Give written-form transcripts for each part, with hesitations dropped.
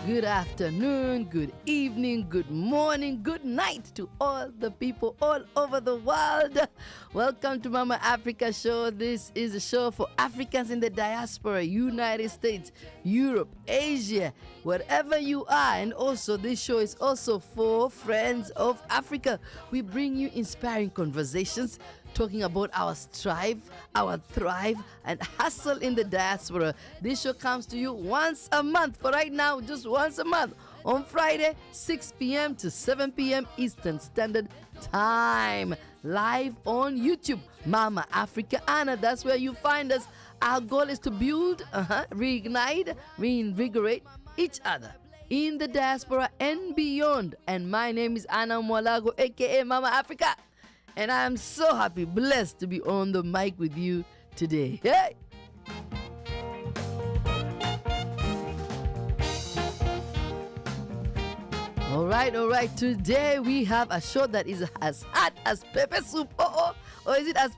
good afternoon, good evening, good morning, good night to all the people all over the world. Welcome to Mama Africa Show. This is a show for Africans in the diaspora, United States, Europe, Asia, wherever you are. And also, this show is also for friends of Africa. We bring you inspiring conversations talking about our strive, our thrive, and hustle in the diaspora. This show comes to you once a month. For right now, just once a month. On Friday, 6 p.m. to 7 p.m. Eastern Standard Time. Live on YouTube. MamaAfricaAnna. That's where you find us. Our goal is to build, reignite, reinvigorate each other in the diaspora and beyond. And my name is Anna Mwalago, a.k.a. Mama Africa. And I'm so happy, blessed to be on the mic with you today. Hey! All right. Today we have a show that is as hot as pepper soup. Or is it as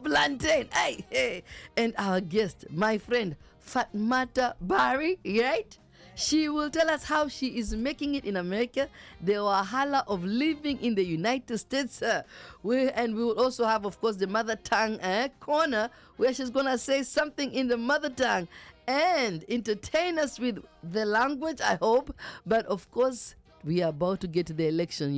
plantain? Hey. And our guest, my friend, Fatmata Barrie, right? She will tell us how she is making it in America, the wahala of living in the United States. And we will also have, of course, the mother tongue corner, where she's going to say something in the mother tongue and entertain us with the language, I hope. But, of course, we are about to get to the election,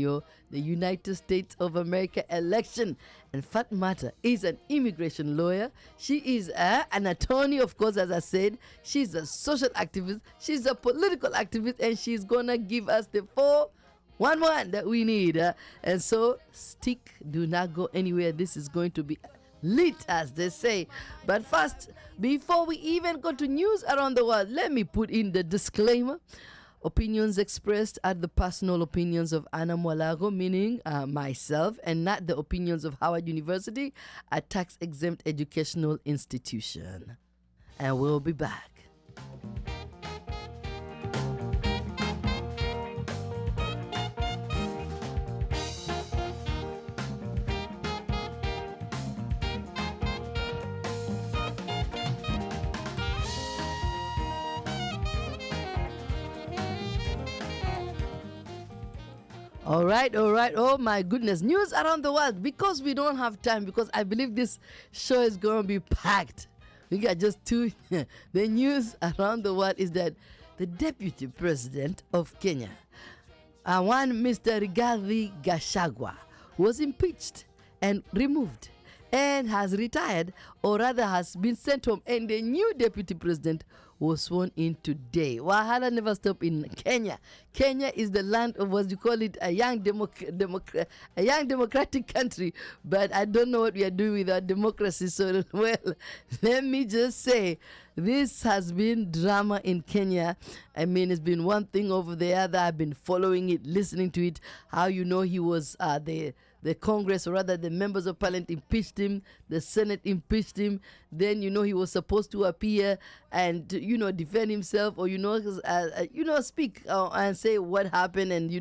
the United States of America election. And Fatmata is an immigration lawyer. She is an attorney, of course, as I said. She's a social activist. She's a political activist. And she's going to give us the 411 that we need. And so, stick, do not go anywhere. This is going to be lit, as they say. But first, before we even go to news around the world, let me put in the disclaimer. Opinions expressed are the personal opinions of Anna Mwalago, meaning myself, and not the opinions of Howard University, a tax-exempt educational institution. And we'll be back. All right. Oh, my goodness. News around the world. Because we don't have time, because I believe this show is going to be packed. We got just two. The news around the world is that the deputy president of Kenya, one Mr. Rigathi Gachagua, was impeached and removed and has retired, or rather has been sent home. And the new deputy president was sworn in today. Wahala never stop in Kenya. Kenya is the land of, what you call it, a young democratic country. But I don't know what we are doing with our democracy. So, well, let me just say, this has been drama in Kenya. I mean, it's been one thing over the other. I've been following it, listening to it. How he was the Congress, or rather the members of Parliament impeached him. The Senate impeached him. Then, he was supposed to appear and, defend himself, or, speak and say what happened. And, he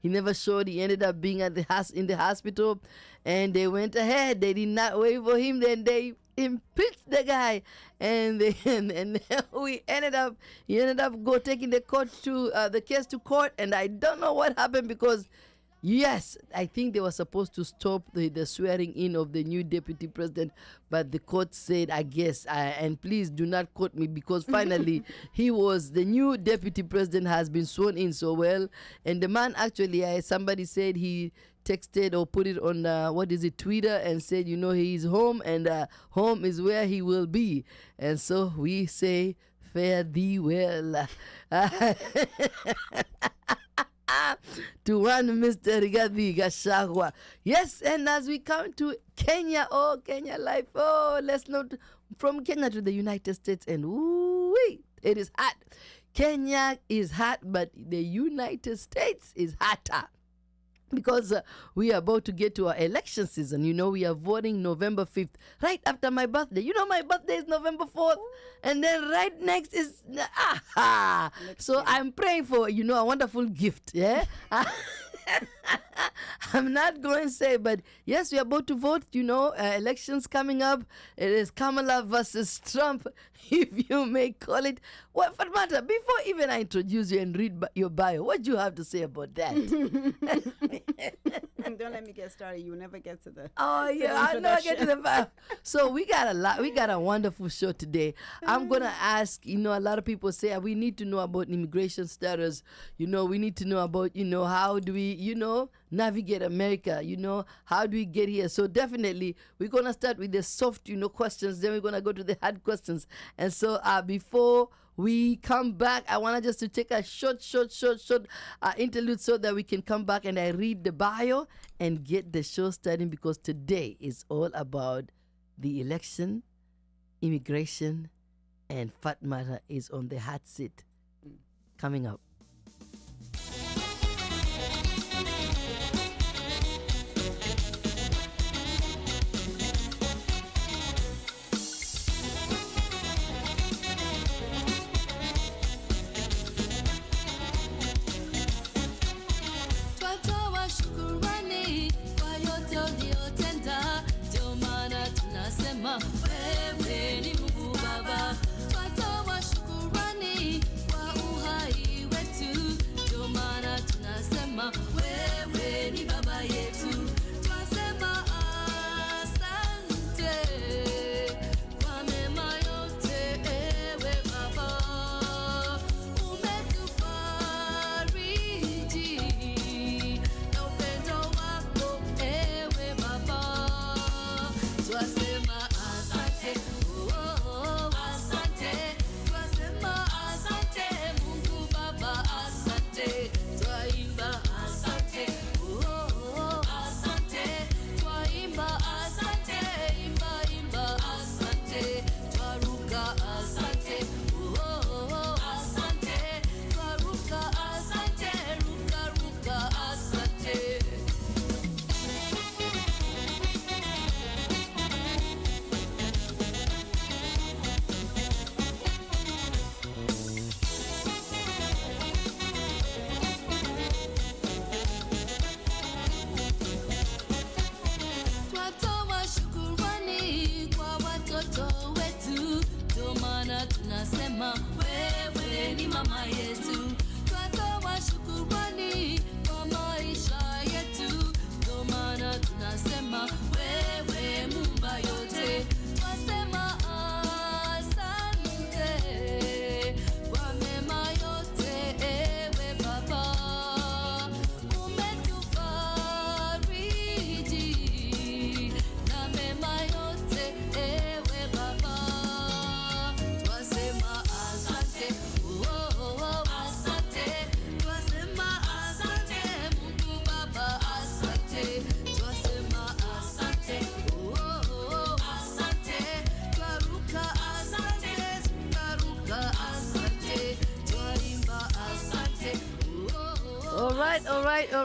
never showed. He ended up being in the hospital. And they went ahead. They did not wait for him. Then they impeached the guy, and he ended up taking the case to court. And I don't know what happened, because yes, I think they were supposed to stop the swearing in of the new deputy president, but the court said, I guess, and please do not quote me, because finally the new deputy president has been sworn in so well. And the man actually, somebody said he texted or put it on Twitter, and said, he is home, and home is where he will be. And so we say, fare thee well. To one Mr. Rigathi Gachagua. Yes, and as we come to Kenya, Kenya life, let's not, from Kenya to the United States, and it is hot. Kenya is hot, but the United States is hotter. Because we are about to get to our election season. We are voting November 5th, right after my birthday. My birthday is November 4th. And then right next is, so I'm praying for, a wonderful gift, yeah? I'm not going to say, but yes, we are about to vote. Elections coming up. It is Kamala versus Trump, if you may call it. Well, Fatmata, before even I introduce you and read your bio, what do you have to say about that? Don't let me get started. You will never get to the. Oh yeah, I never get to the bio. So we got a lot. We got a wonderful show today. I'm gonna ask. A lot of people say we need to know about immigration status. We need to know about how do we navigate America. How do we get here? So definitely we're gonna start with the soft questions. Then we're gonna go to the hard questions. And so before we come back, I want just to take a short interlude so that we can come back and I read the bio and get the show starting, because today is all about the election, immigration, and Fatmata is on the hot seat. Coming up. Wewe ni Mungu Baba, twatoa shukrani kwa uhai wetu, ndio maana tunasema wewe ni baba yetu. Twasema asante kwa mema yote, ewe Baba, umetufariji na upendo wako, ewe Baba. Twasema asante, asante, twasema asante Mungu Baba, asante, twaimba asante, asante, twaimba asante, imba asante, twaruka asante, asante, twaruka asante, ruka asante. Twatoa shukrani kwa watoto wetu, ndio maana tunasema wewe ni mama yetu. Twatoa shukrani kwa maisha yetu, ndio maana tunasema wewe Muumba yote. Twasema asante kwa mema yote, ewe Baba, umetufariji na mema yote, ewe Baba. Twasema asante, asante, twasema asante Mungu Baba, asante, twasema asante, asante, twaruka asante, twaimba asante. All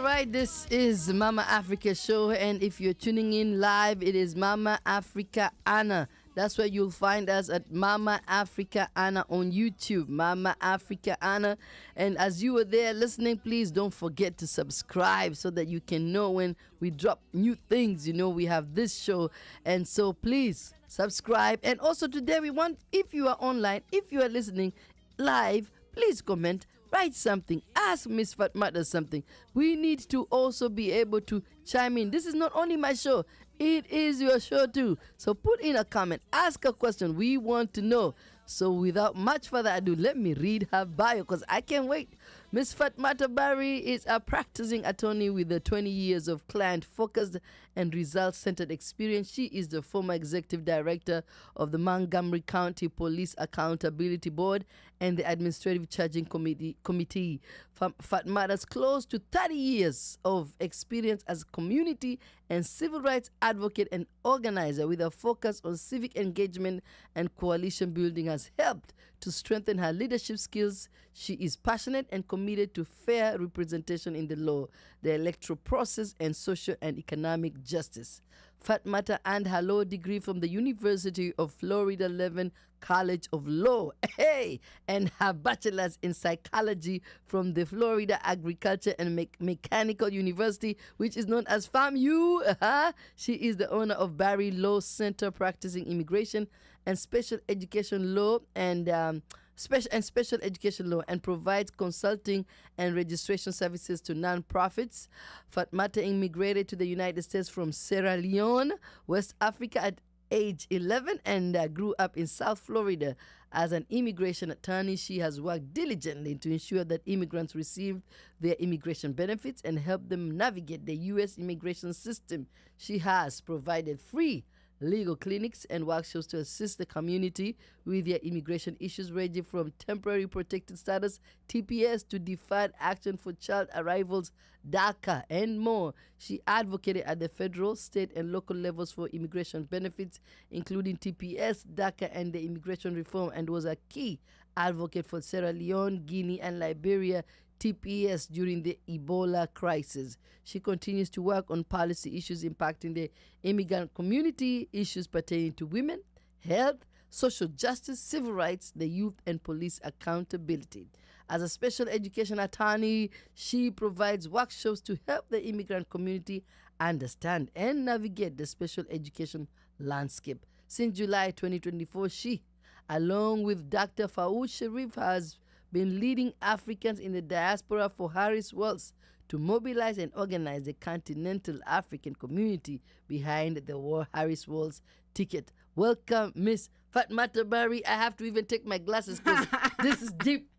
right. This is Mama Africa Show, and if you're tuning in live, it is MamaAfricaAnna. That's where you'll find us at MamaAfricaAnna on YouTube, MamaAfricaAnna. And as you are there listening, please don't forget to subscribe so that you can know when we drop new things. We have this show, and so please subscribe. And also today we want, if you are online, if you are listening live, please comment. Write something. Ask Miss Fatmata something. We need to also be able to chime in. This is not only my show. It is your show too. So put in a comment. Ask a question. We want to know. So without much further ado, let me read her bio because I can't wait. Miss Fatmata Barrie is a practicing attorney with 20 years of client-focused and results-centered experience. She is the former executive director of the Montgomery County Police Accountability Board and the Administrative Charging Committee. Fatmata's close to 30 years of experience as a community and civil rights advocate and organizer with a focus on civic engagement and coalition building has helped to strengthen her leadership skills. She is passionate and committed to fair representation in the law, the electoral process, and social and economic justice. Fatmata earned her law degree from the University of Florida Levin College of Law, hey, and her bachelor's in psychology from the Florida Agriculture and Mechanical University, which is known as FAMU. She is the owner of Barrie Law Center, practicing immigration and special education law and special education law, and provides consulting and registration services to non-profits. Fatmata immigrated to the United States from Sierra Leone, West Africa at age 11 and grew up in South Florida. As an immigration attorney, she has worked diligently to ensure that immigrants receive their immigration benefits and help them navigate the U.S. immigration system. She has provided free legal clinics and workshops to assist the community with their immigration issues, ranging from temporary protected status, TPS, to deferred action for child arrivals, DACA, and more. She advocated at the federal, state, and local levels for immigration benefits, including TPS, DACA, and the immigration reform, and was a key advocate for Sierra Leone, Guinea, and Liberia TPS during the Ebola crisis. She continues to work on policy issues impacting the immigrant community, issues pertaining to women, health, social justice, civil rights, the youth, and police accountability. As a special education attorney, she provides workshops to help the immigrant community understand and navigate the special education landscape. Since July 2024, she, along with Dr. Faoud Sharif, has been leading Africans in the diaspora for Harris Wells to mobilize and organize the continental African community behind the War Harris Wells ticket. Welcome, Miss Fatmata Barrie. I have to even take my glasses because this is deep.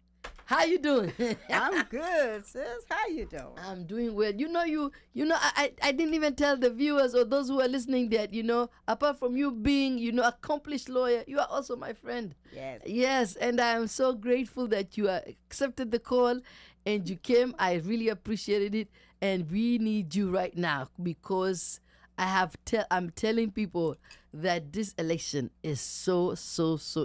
How you doing? I'm good, sis. How you doing? I'm doing well. I didn't even tell the viewers or those who are listening that, apart from you being, accomplished lawyer, you are also my friend. Yes. Yes, and I am so grateful that you accepted the call and you came. I really appreciated it, and we need you right now because I'm telling people that this election is so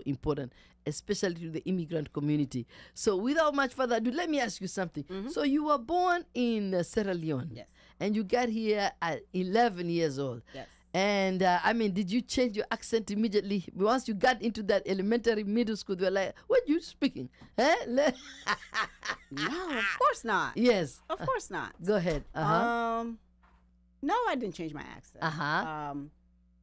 important, especially to the immigrant community. So without much further ado, let me ask you something. Mm-hmm. So you were born in Sierra Leone. Yes. And you got here at 11 years old. Yes. And did you change your accent immediately? Once you got into that elementary, middle school, they were like, what are you speaking? No, of course not. Yes. Of course not. Go ahead. No, I didn't change my accent.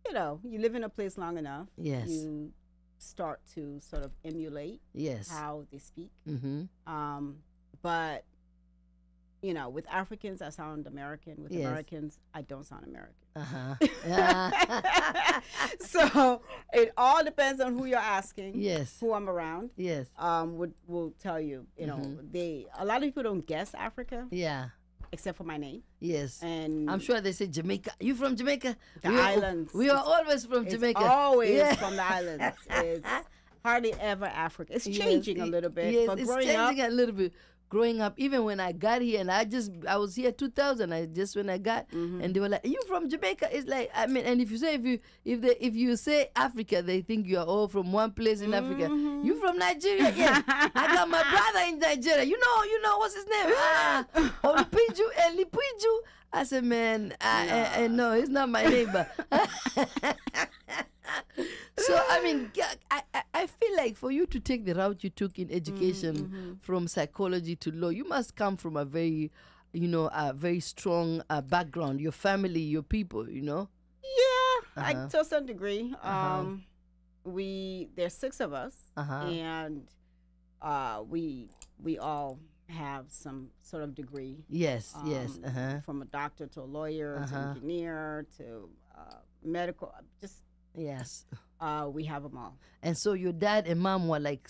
You live in a place long enough. Yes. You start to sort of emulate how they speak. Mm-hmm. But with Africans, I sound American. With Americans, I don't sound American. So it all depends on who you're asking. Yes. Who I'm around. Yes. Will tell you. A lot of people don't guess Africa. Yeah. Except for my name. Yes. And I'm sure they say Jamaica. You from Jamaica? The islands. We are always from Jamaica. Always from the islands. It's hardly ever Africa. It's changing a little bit. Yes, but it's growing changing up, a little bit. Growing up, even when I got here, and I was here 2000. When I got, and they were like, "You from Jamaica?" It's like, and if you say Africa, they think you are all from one place in Africa. You from Nigeria? Yes. I got my brother in Nigeria. You know what's his name? Elipiju. I said, man, no, it's not my neighbor. So I feel like for you to take the route you took in education, from psychology to law, you must come from a very strong background. Your family, your people, Yeah, to a certain degree. There's 6 of us, and we all have some sort of degree. Yes. From a doctor to a lawyer to engineer to medical, just. Yes. We have them all. And so your dad and mom were like,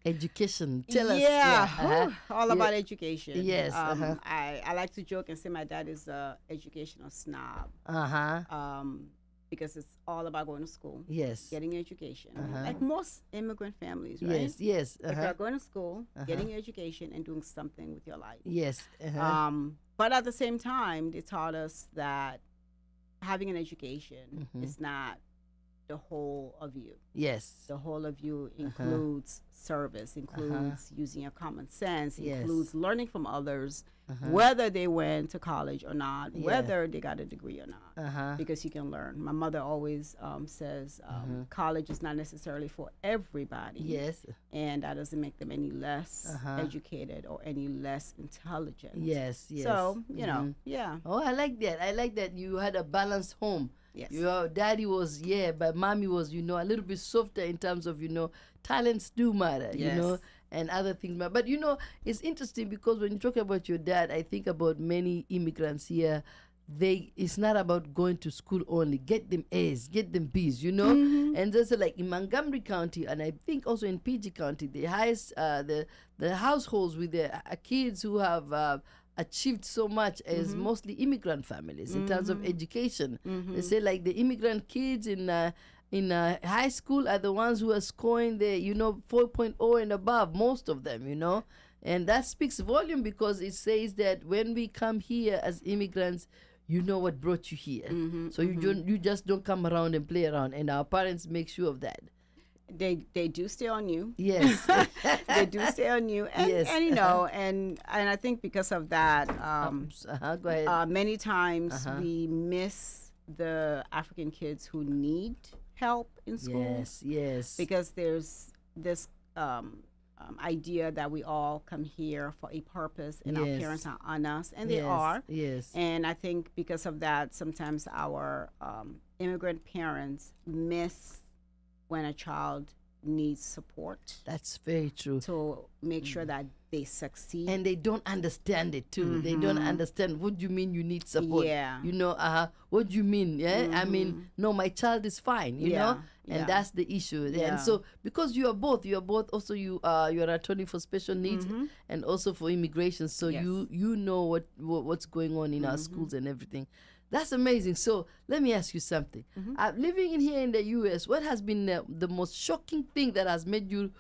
education. Tell us. Yeah. All about education. Yes. I like to joke and say my dad is a educational snob. Because it's all about going to school. Yes. Getting education. Like most immigrant families, right? Yes. If you're going to school, getting education and doing something with your life. Yes. But at the same time, they taught us that having an education is not the whole of you. Yes. The whole of you includes service, includes using your common sense, Yes. includes learning from others, whether they went to college or not, Yeah. whether they got a degree or not, Uh-huh. because you can learn. My mother always says college is not necessarily for everybody. Yes. And that doesn't make them any less educated or any less intelligent. Yes. Yes. So, you know, yeah. Oh, I like that. I like that you had a balanced home. Yes. Your daddy was, but mommy was, a little bit softer in terms of, talents do matter, Yes. and other things matter. But, it's interesting because when you talk about your dad, I think about many immigrants here. It's not about going to school only. Get them A's, get them B's, And just like in Montgomery County, and I think also in PG County, the highest, the households with the kids who have achieved so much is mostly immigrant families in terms of education. They say like the immigrant kids in high school are the ones who are scoring the 4.0 and above, most of them, and that speaks volume because it says that when we come here as immigrants, you know what brought you here. So you just don't come around and play around, and our parents make sure of that. They do stay on you. Yes. They do stay on you, and, Yes. and I think because of that, Go ahead. many times we miss the African kids who need help in school. Yes. Because there's this idea that we all come here for a purpose, and our Yes. parents are on us, and they Yes, are. yes. And I think because of that, sometimes our immigrant parents miss when a child needs support That's very true. to make sure that they succeed. And they don't understand it too. They don't understand what do you mean you need support. Yeah. What do you mean? Yeah. I mean, no, my child is fine, Yeah, And yeah. that's the issue. Yeah. And so because you're both also you're an attorney for special needs and also for immigration. So Yes. you know what's going on in our schools and everything. That's amazing. So let me ask you something. Living in here in the U.S., what has been the most shocking thing that has made you,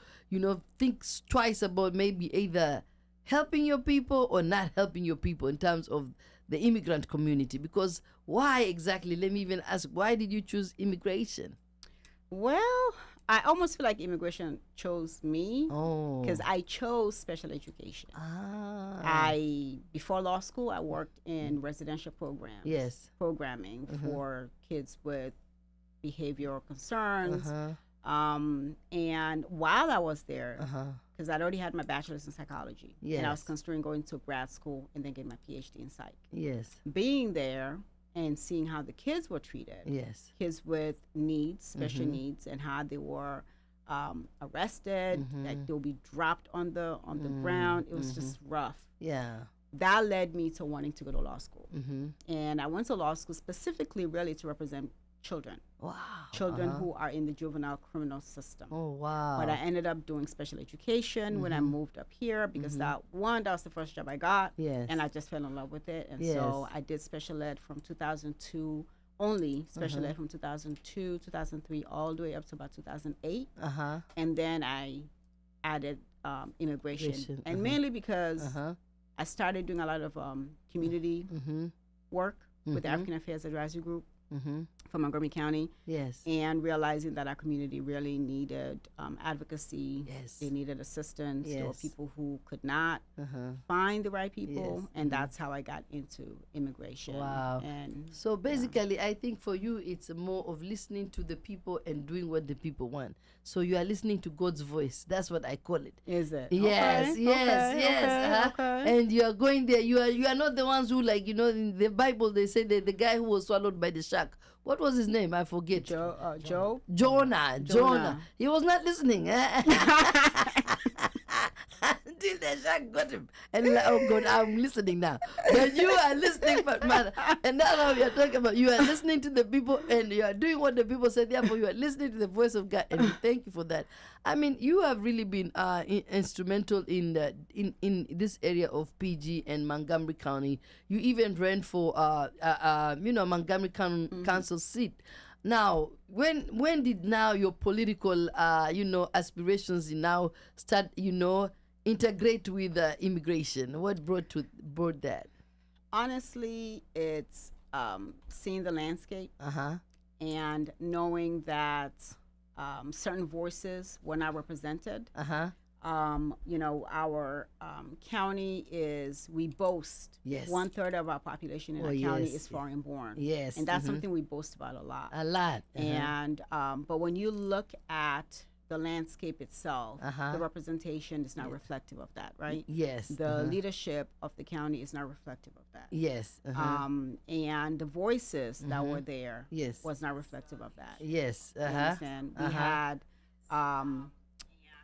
think twice about maybe either helping your people or not helping your people in terms of the immigrant community? Because why exactly? Let me even ask, why did you choose immigration? Well, I almost feel like immigration chose me Oh. because I chose special education. Ah. Before law school, I worked in residential programs. Yes. Programming for kids with behavioral concerns. And while I was there, because I'd already had my bachelor's in psychology, and I was Yes. considering going to grad school and then getting my PhD in psych. Yes. Being there and seeing how the kids were treated, Yes. kids with needs, special needs, and how they were arrested, like they'll be dropped on the ground. It was just rough. Yeah. That led me to wanting to go to law school, and I went to law school specifically really to represent children. Wow. Children who are in the juvenile criminal system. Oh, wow. But I ended up doing special education when I moved up here because that was the first job I got. Yes. And I just fell in love with it. And so I did special ed from 2002, only special ed from 2002, 2003, all the way up to about 2008. And then I added immigration. And mainly because I started doing a lot of community work with the African Affairs Advisory Group from Montgomery County. Yes. And realizing that our community really needed advocacy. Yes. They needed assistance. There were Yes. people who could not find the right people. And that's how I got into immigration. Wow. And So basically, I think for you, it's more of listening to the people and doing what the people want. So you are listening to God's voice. That's what I call it. is it? Yes, Okay, yes, okay, yes. okay. And you are going there. You are not the ones who, like, in the Bible they say that the guy who was swallowed by the shark. What was his name? I forget. Joe? Jonah. He was not listening. Until the shark got him. And he's like, oh God, I'm listening now. But you are listening, Fatmata. And that's how we are talking about. You are listening to the people and you are doing what the people say. Therefore, you are listening to the voice of God. And we thank you for that. I mean, you have really been instrumental in this area of PG and Montgomery County. You even ran for Montgomery Council seat. Now, when did now your political aspirations now start integrate with immigration? What brought that? Honestly, it's seeing the landscape and knowing that certain voices were not represented. You know, our county we boast. Yes. 1/3 of our population in our county is foreign born. Yes. And that's something we boast about a lot. A lot. And but when you look at the landscape itself, the representation is not reflective of that, right? Yes. The leadership of the county is not reflective of that. Yes. And the voices that were there was not reflective of that. Yes. You understand? We had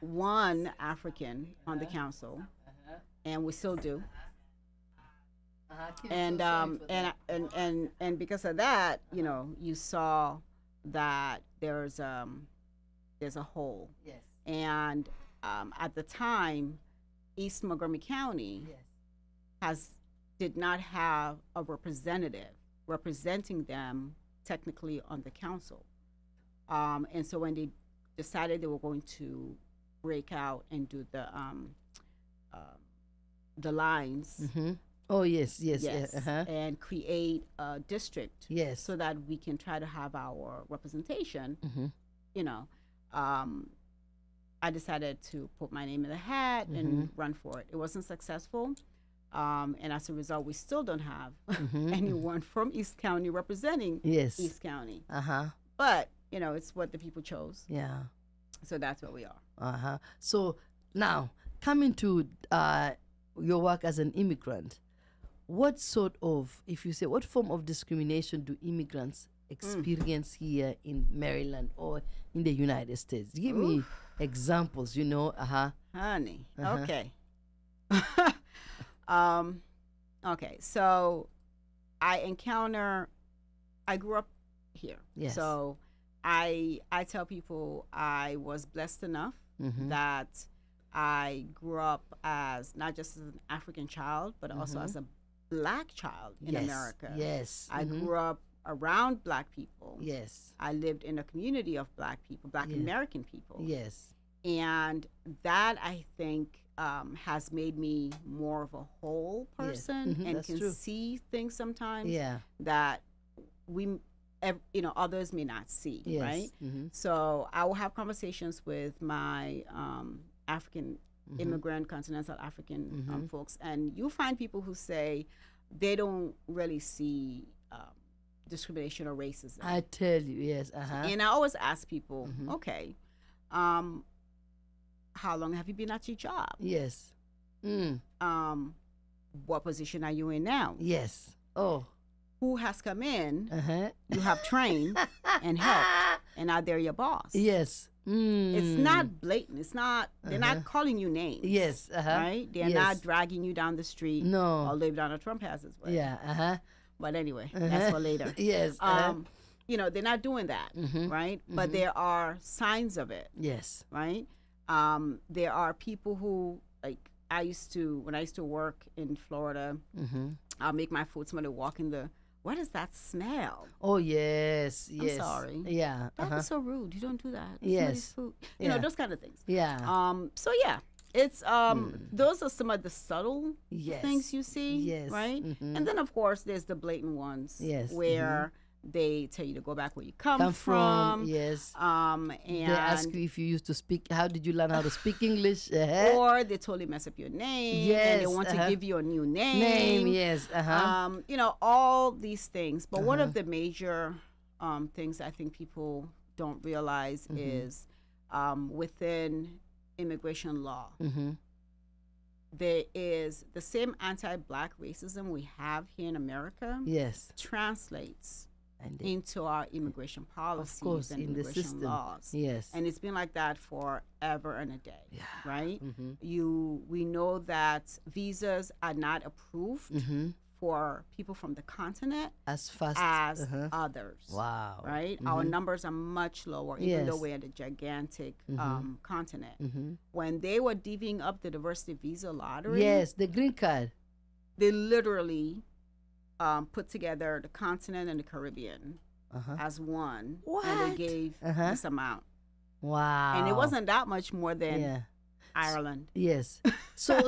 one African on the council, and we still do. And because of that, you know, you saw that there's a hole. Yes. And at the time, East Montgomery County did not have a representative representing them technically on the council. And so when they decided they were going to break out and do the lines. Oh yes, yes, yes, and create a district. Yes, so that we can try to have our representation. You know, I decided to put my name in the hat and run for it. It wasn't successful, and as a result, we still don't have anyone from East County representing East County. But you know, it's what the people chose. Yeah. So that's where we are. So now, coming to your work as an immigrant, what sort of, if you say, what form of discrimination do immigrants experience here in Maryland or in the United States? Give me examples, you know. Honey, okay. Okay, so I grew up here. Yes. So I tell people I was blessed enough that I grew up as not just as an African child, but also as a Black child in America. Yes. I grew up around Black people. Yes. I lived in a community of Black people, Black American people. Yes. And that, I think, has made me more of a whole person and can see things sometimes that others may not see, right? So I will have conversations with my African immigrant, continental African folks, and you find people who say they don't really see discrimination or racism. I tell you, yes. And I always ask people, okay, how long have you been at your job? Yes. What position are you in now? Yes. Oh. Who has come in, you have trained and helped, and now they're your boss. Yes. It's not blatant. It's not, they're not calling you names. Yes. Right? They're not dragging you down the street. No. Although Donald Trump has his way. Yeah. But anyway, that's for later. Yes. You know, they're not doing that, right? But there are signs of it. Yes. Right? There are people who, like, when I used to work in Florida, I'll make my food, somebody walk in what is that smell? Oh, yes, yes. I'm sorry. Yeah. That is so rude. You don't do that. Yes. Somebody's food. You know, those kind of things. Yeah. So yeah, it's those are some of the subtle things you see. Yes. Right? And then of course there's the blatant ones. Yes. Where they tell you to go back where you come from. Yes. And they ask you if you used to speak. How did you learn how to speak English? Or they totally mess up your name. Yes. And they want to give you a new name. Yes. You know, all these things. But one of the major things I think people don't realize is within immigration law, there is the same anti-Black racism we have here in America. Yes. Translates into our immigration policies of course, and in the immigration system. laws. Yes. And it's been like that forever and a day. Yeah. Right? We know that visas are not approved for people from the continent as fast as others. Wow. Right? Our numbers are much lower, even though we're a gigantic continent. When they were divvying up the diversity visa lottery, yes, the green card, they literally put together the continent and the Caribbean as one. What? And they gave this amount. Wow. And it wasn't that much more than, Ireland. Yes. So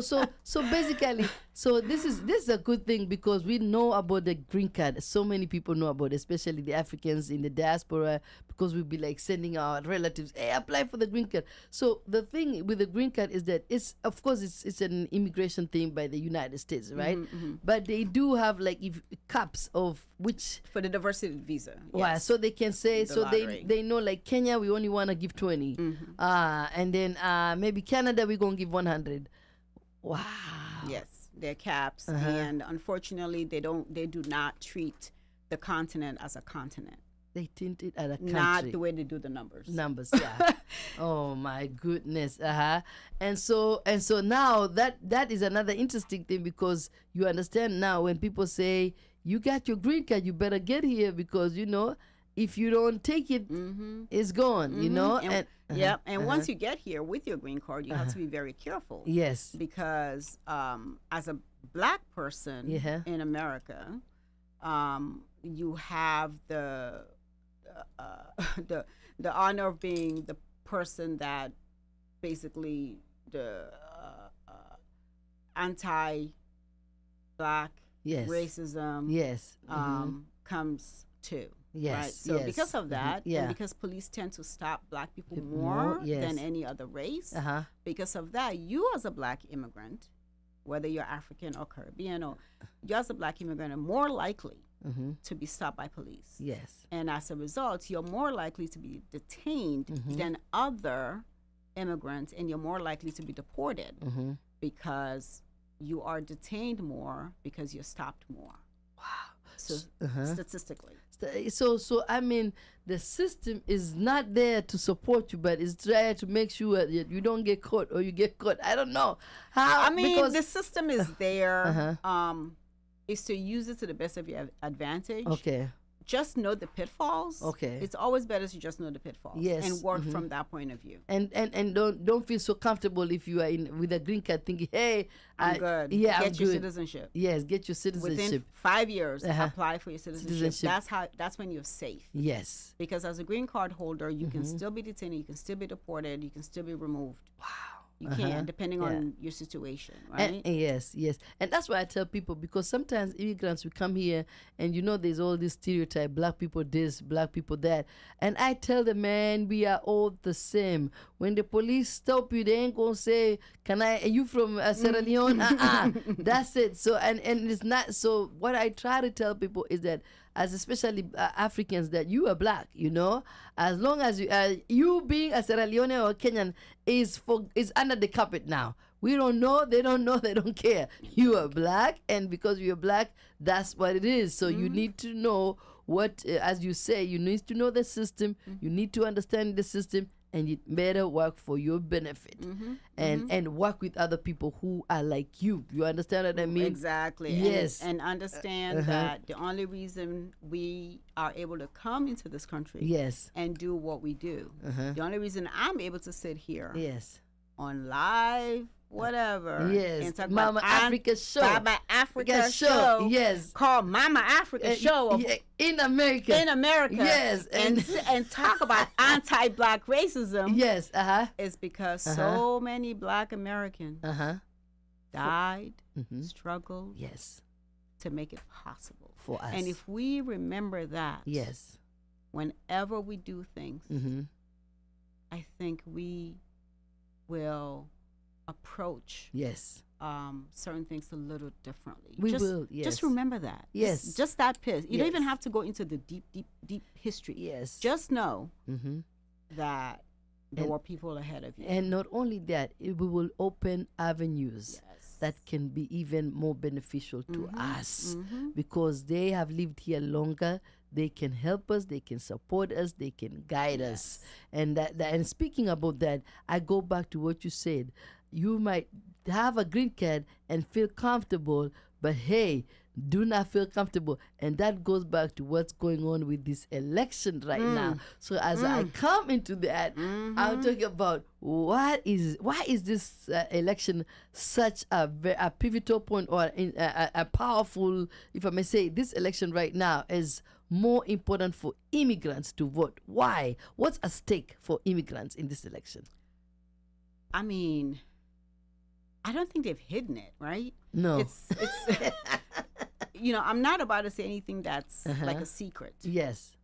basically, so this is a good thing because we know about the green card. So many people know about it, especially the Africans in the diaspora, because we'll be like sending our relatives, hey, apply for the green card. So the thing with the green card is that it's, of course, it's an immigration thing by the United States, right? But they do have like caps of which For the diversity visa. wow, Yes. so they can say, The so lottery. they know like Kenya we only want to give 20, and then maybe Canada we're gonna give 100. Wow. Yes, they're caps, and unfortunately, they do not treat the continent as a continent. They tint it at a country. Not the way they do the numbers. Numbers, yeah. Oh my goodness. And so now that is another interesting thing, because you understand now when people say you got your green card, you better get here, because you know if you don't take it, it's gone. You know. And once you get here with your green card, you have to be very careful. Yes. Because as a black person in America, you have the honor of being the person that basically the anti-black racism comes to. Yes. Right. So because of that, and because police tend to stop black people more than any other race, because of that, you as a black immigrant, whether you're African or Caribbean, or you as a black immigrant, are more likely to be stopped by police. Yes. And as a result, you're more likely to be detained than other immigrants, and you're more likely to be deported because you are detained more because you're stopped more. Wow. So statistically. So I mean, the system is not there to support you, but it's there to make sure that you don't get caught, or you get caught. I don't know how. I mean, because the system is there. Is to use it to the best of your advantage. Okay. Just know the pitfalls. Okay. It's always better to just know the pitfalls. Yes. And work from that point of view. And don't feel so comfortable if you are in with a green card thinking, hey, I'm good. Yeah, get I'm your good. citizenship. Yes, get your citizenship. Within 5 years, apply for your citizenship. That's when you're safe. Yes. Because as a green card holder, you can still be detained, you can still be deported, you can still be removed. Wow. You can, depending on your situation, right? And yes. And that's why I tell people, because sometimes immigrants, we come here and you know there's all this stereotype, black people this, black people that. And I tell them, man, we are all the same. When the police stop you, they ain't going to say, are you from Sierra Leone? That's it. So, and it's not, so what I try to tell people is that, as especially Africans, that you are black, you know, as long as you being a Sierra Leone or Kenyan is under the carpet now. We don't know, they don't care. You are black, and because you're black, that's what it is. So you need to know what, as you say, you need to know the system, you need to understand the system, and it better work for your benefit, and work with other people who are like you. You understand what I mean? Exactly. Yes. And understand that the only reason we are able to come into this country and do what we do, the only reason I'm able to sit here on live whatever. And talk Mama about Africa Show. Mama Africa Show. Yes. Called Mama Africa Show. In America. In America. Yes. And talk about anti-black racism. Yes. Is because so many black Americans died, struggled. Yes. To make it possible for us. And if we remember that. Yes. Whenever we do things, I think we will approach certain things a little differently. We will, yes. Just remember that. Yes. Just that piece. You don't even have to go into the deep history. Yes. Just know that there were people ahead of you. And not only that, we will open avenues that can be even more beneficial to us, because they have lived here longer. They can help us, they can support us, they can guide us. And and speaking about that, I go back to what you said. You might have a green card and feel comfortable, but hey, do not feel comfortable. And that goes back to what's going on with this election right now. So as I come into that, I'm talking about why is this election such a pivotal point, or a powerful, if I may say, this election right now is more important for immigrants to vote. Why? What's at stake for immigrants in this election? I mean, I don't think they've hidden it, right? No. It's I'm not about to say anything that's like a secret. Yes.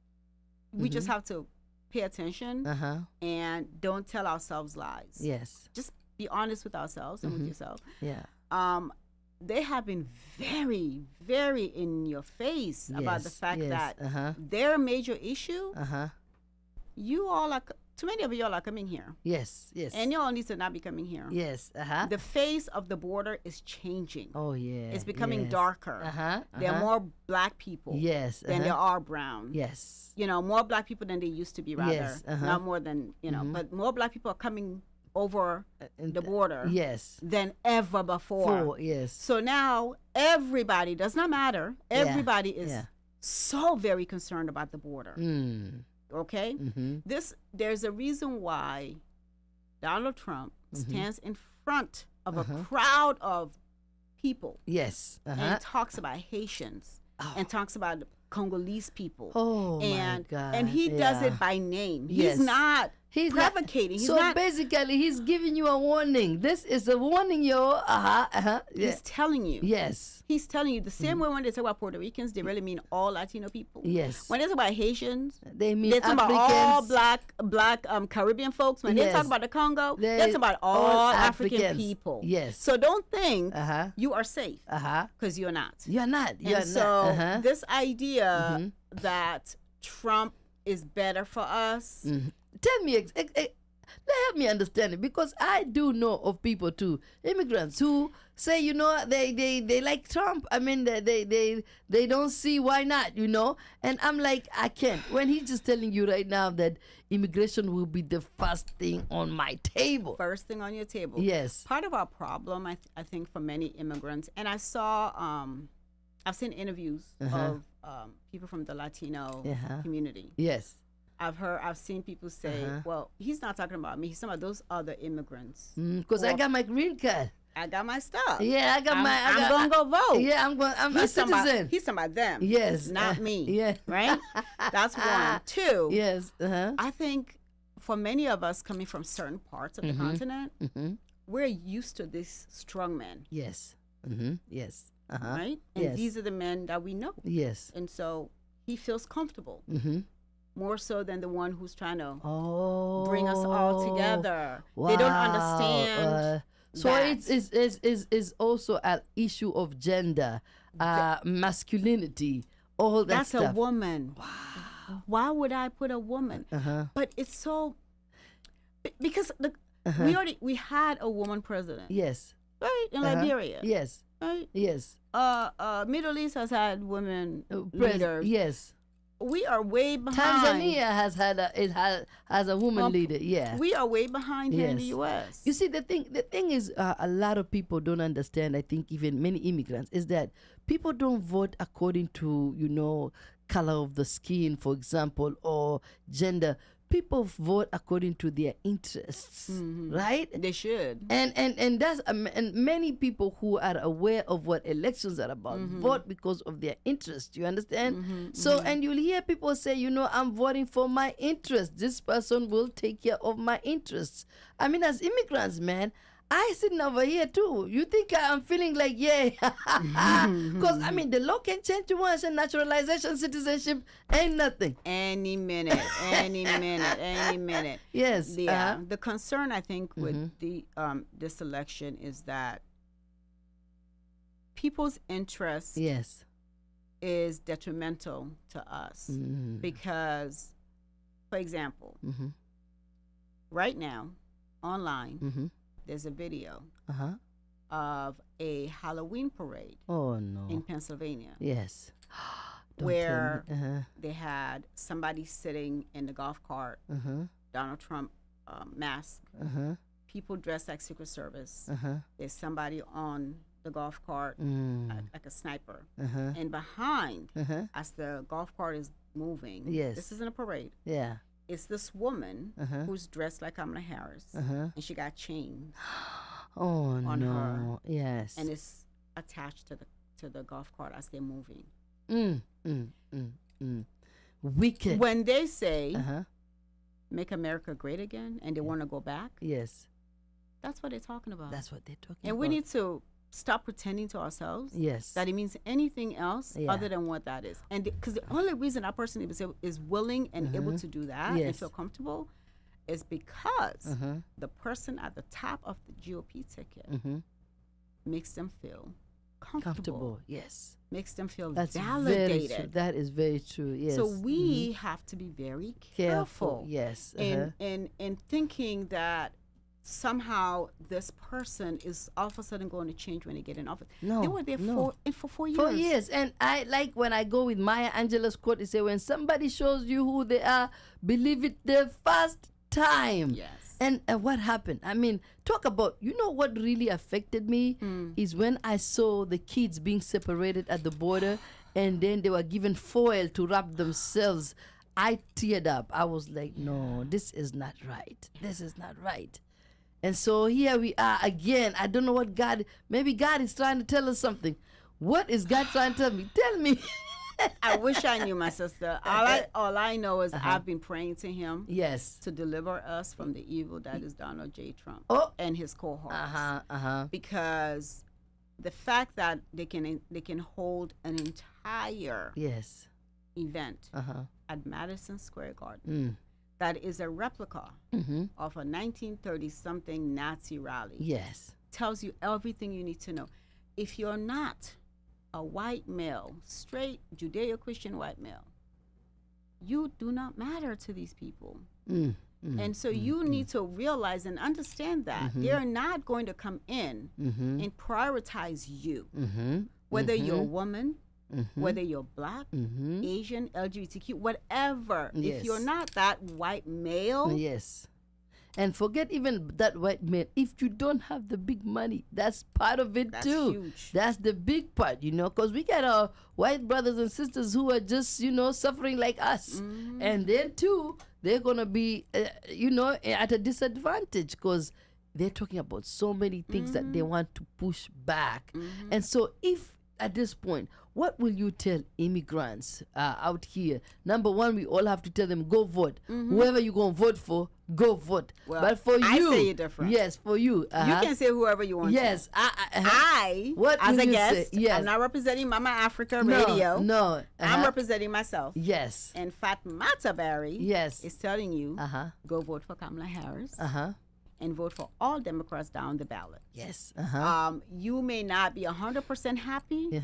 We just have to pay attention Uh-huh. and don't tell ourselves lies. Yes. Just be honest with ourselves and with yourself. Yeah. They have been very, very in your face about the fact that their major issue, you all are, too many of y'all are coming here. Yes. Yes. And y'all need to not be coming here. Yes. The face of the border is changing. Oh, yeah. It's becoming yes. darker. There are more black people yes. than there are brown. Yes. More black people than they used to be, rather. Yes. Not more than, but more black people are coming over the border yes. than ever before. Yes. So now everybody, does not matter, everybody is so very concerned about the border. Okay? There's a reason why Donald Trump stands in front of a crowd of people. Yes. And talks about Haitians and talks about Congolese people. Oh, and, my God. And he does it by name. Yes. He's not He's provocating. Not, basically, he's giving you a warning. This is a warning, yo. He's telling you. Yes. He's telling you the same way when they talk about Puerto Ricans, they really mean all Latino people. Yes. When they talk about Haitians, they mean they talk about all black Caribbean folks. When they talk about the Congo, they talk about all African people. Yes. So don't think you are safe because you're not. You're not. You're and so this idea that Trump is better for us. Tell me, help me understand it, because I do know of people too, immigrants who say, they like Trump. I mean, they don't see why not, And I'm like, I can't. When he's just telling you right now that immigration will be the first thing on my table. First thing on your table. Yes. Part of our problem, I think, for many immigrants, and I saw, I've seen interviews of people from the Latino community. Yes. I've seen people say, well, he's not talking about me. He's talking about those other immigrants. Because I got my green card. I got my stuff. Yeah, I'm going to go vote. Yeah, I'm a citizen. He's talking about them. Yes. Not me. Yeah. Right? That's one. Two. Yes. I think for many of us coming from certain parts of the continent, we're used to these strong men. Yes. Yes. Right? And these are the men that we know. Yes. And so he feels comfortable. More so than the one who's trying to bring us all together. Wow. They don't understand. So it's also an issue of gender, masculinity, all that That's stuff. a woman. Wow. Why would I put a woman? But it's so because we had a woman president. Yes. Right in Liberia. Yes. Right. Yes. Middle East has had women leaders. Yes. We are way behind. Tanzania has a woman leader. Yeah, we are way behind here in the U.S. You see, the thing is, a lot of people don't understand. I think even many immigrants is that people don't vote according to color of the skin, for example, or gender. People vote according to their interests, right? They should. And that's and many people who are aware of what elections are about vote because of their interest. You understand? So and you'll hear people say, I'm voting for my interest. This person will take care of my interests. I mean, as immigrants, man, I sitting over here too. You think I'm feeling like, yeah, because I mean the law can change once, and naturalization, citizenship ain't nothing. Any minute. Yes. Yeah. The concern I think with the this election is that people's interest is detrimental to us because, for example, right now online. There's a video of a Halloween parade in Pennsylvania. Yes. Where they had somebody sitting in the golf cart, Donald Trump mask, people dressed like Secret Service. There's somebody on the golf cart like a sniper. And behind, as the golf cart is moving, this isn't a parade. Yeah. It's this woman who's dressed like Kamala Harris, and she got chains on her. Yes. And it's attached to the golf cart as they're moving. Wicked. When they say, make America great again, and they want to go back, yes, That's what they're talking about. That's what they're talking and about. we need to stop pretending to ourselves Yes. that it means anything else Yeah. other than what that is. And because the only reason that person is willing and able to do that and Yes. feel comfortable is because the person at the top of the GOP ticket makes them feel comfortable. Yes. Makes them feel That's very true. validated. That is very true. Yes. So we have to be very careful, Yes. in thinking that somehow this person is all of a sudden going to change when they get in office. No, they were there no. for 4 years. 4 years. And I like when I go with Maya Angelou's quote, it say, when somebody shows you who they are, believe it the first time. Yes. And what happened? I mean, talk about, you know what really affected me is when I saw the kids being separated at the border and then they were given foil to wrap themselves. I teared up. I was like, no, this is not right. This is not right. And so here we are again. I don't know what maybe God is trying to tell us something. What is God trying to tell me? Tell me. I wish I knew, my sister. All I know is I've been praying to him Yes. to deliver us from the evil that is Donald J. Trump and his cohorts. Because the fact that they can hold an entire Yes. event at Madison Square Garden that is a replica of a 1930-something Nazi rally Yes. tells you everything you need to know. If you're not a white male, straight Judeo-Christian white male, you do not matter to these people. And so you need to realize and understand that they're not going to come in and prioritize you, whether you're a woman, whether you're black, Asian, LGBTQ, whatever. Yes. If you're not that white male, Yes. And forget even that white man. If you don't have the big money, that's part of it That's too. huge. That's the big part, because we got our white brothers and sisters who are just, suffering like us. And then too, they're going to be, at a disadvantage because they're talking about so many things that they want to push back. And so if at this point, what will you tell immigrants out here? Number one, we all have to tell them, go vote. Whoever you're going to vote for, go vote. Well, but for I you, say it different. Yes, for you. you can say whoever you want Yes. to. I What as will a you guest, say? Yes. I'm not representing Mama Africa No, Radio. No. I'm representing myself. Yes. And Fatmata Barrie Yes. is telling you, go vote for Kamala Harris and vote for all Democrats down the ballot. Yes. You may not be 100% happy,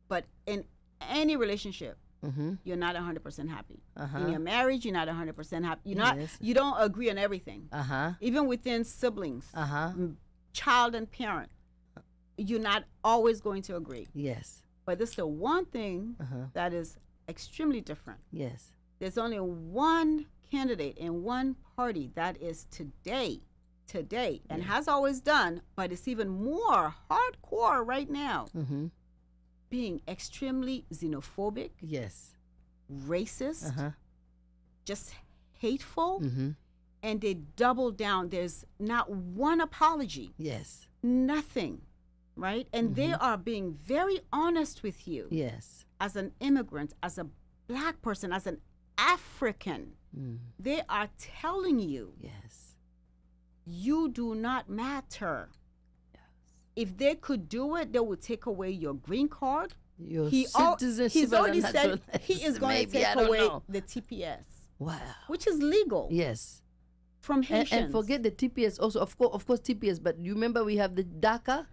but in any relationship, you're not 100% happy. In your marriage, you're not 100% happy. You're not. Yes. You don't agree on everything. Even within siblings, child and parent, you're not always going to agree. Yes. But this is the one thing that is extremely different. Yes. There's only one candidate and one party that is today, and has always done, but it's even more hardcore right now, being extremely xenophobic, Yes. racist, just hateful, and they double down. There's not one apology, Yes. nothing, right? And they are being very honest with you Yes. as an immigrant, as a black person, as an African. They are telling you, Yes. you do not matter. If they could do it, they would take away your green card. Your He's citizenship already and said he is going maybe, to take I don't away know. the TPS, Wow. which is legal Yes. from Haitians. And forget the TPS also. Of course, TPS. But you remember we have the DACA.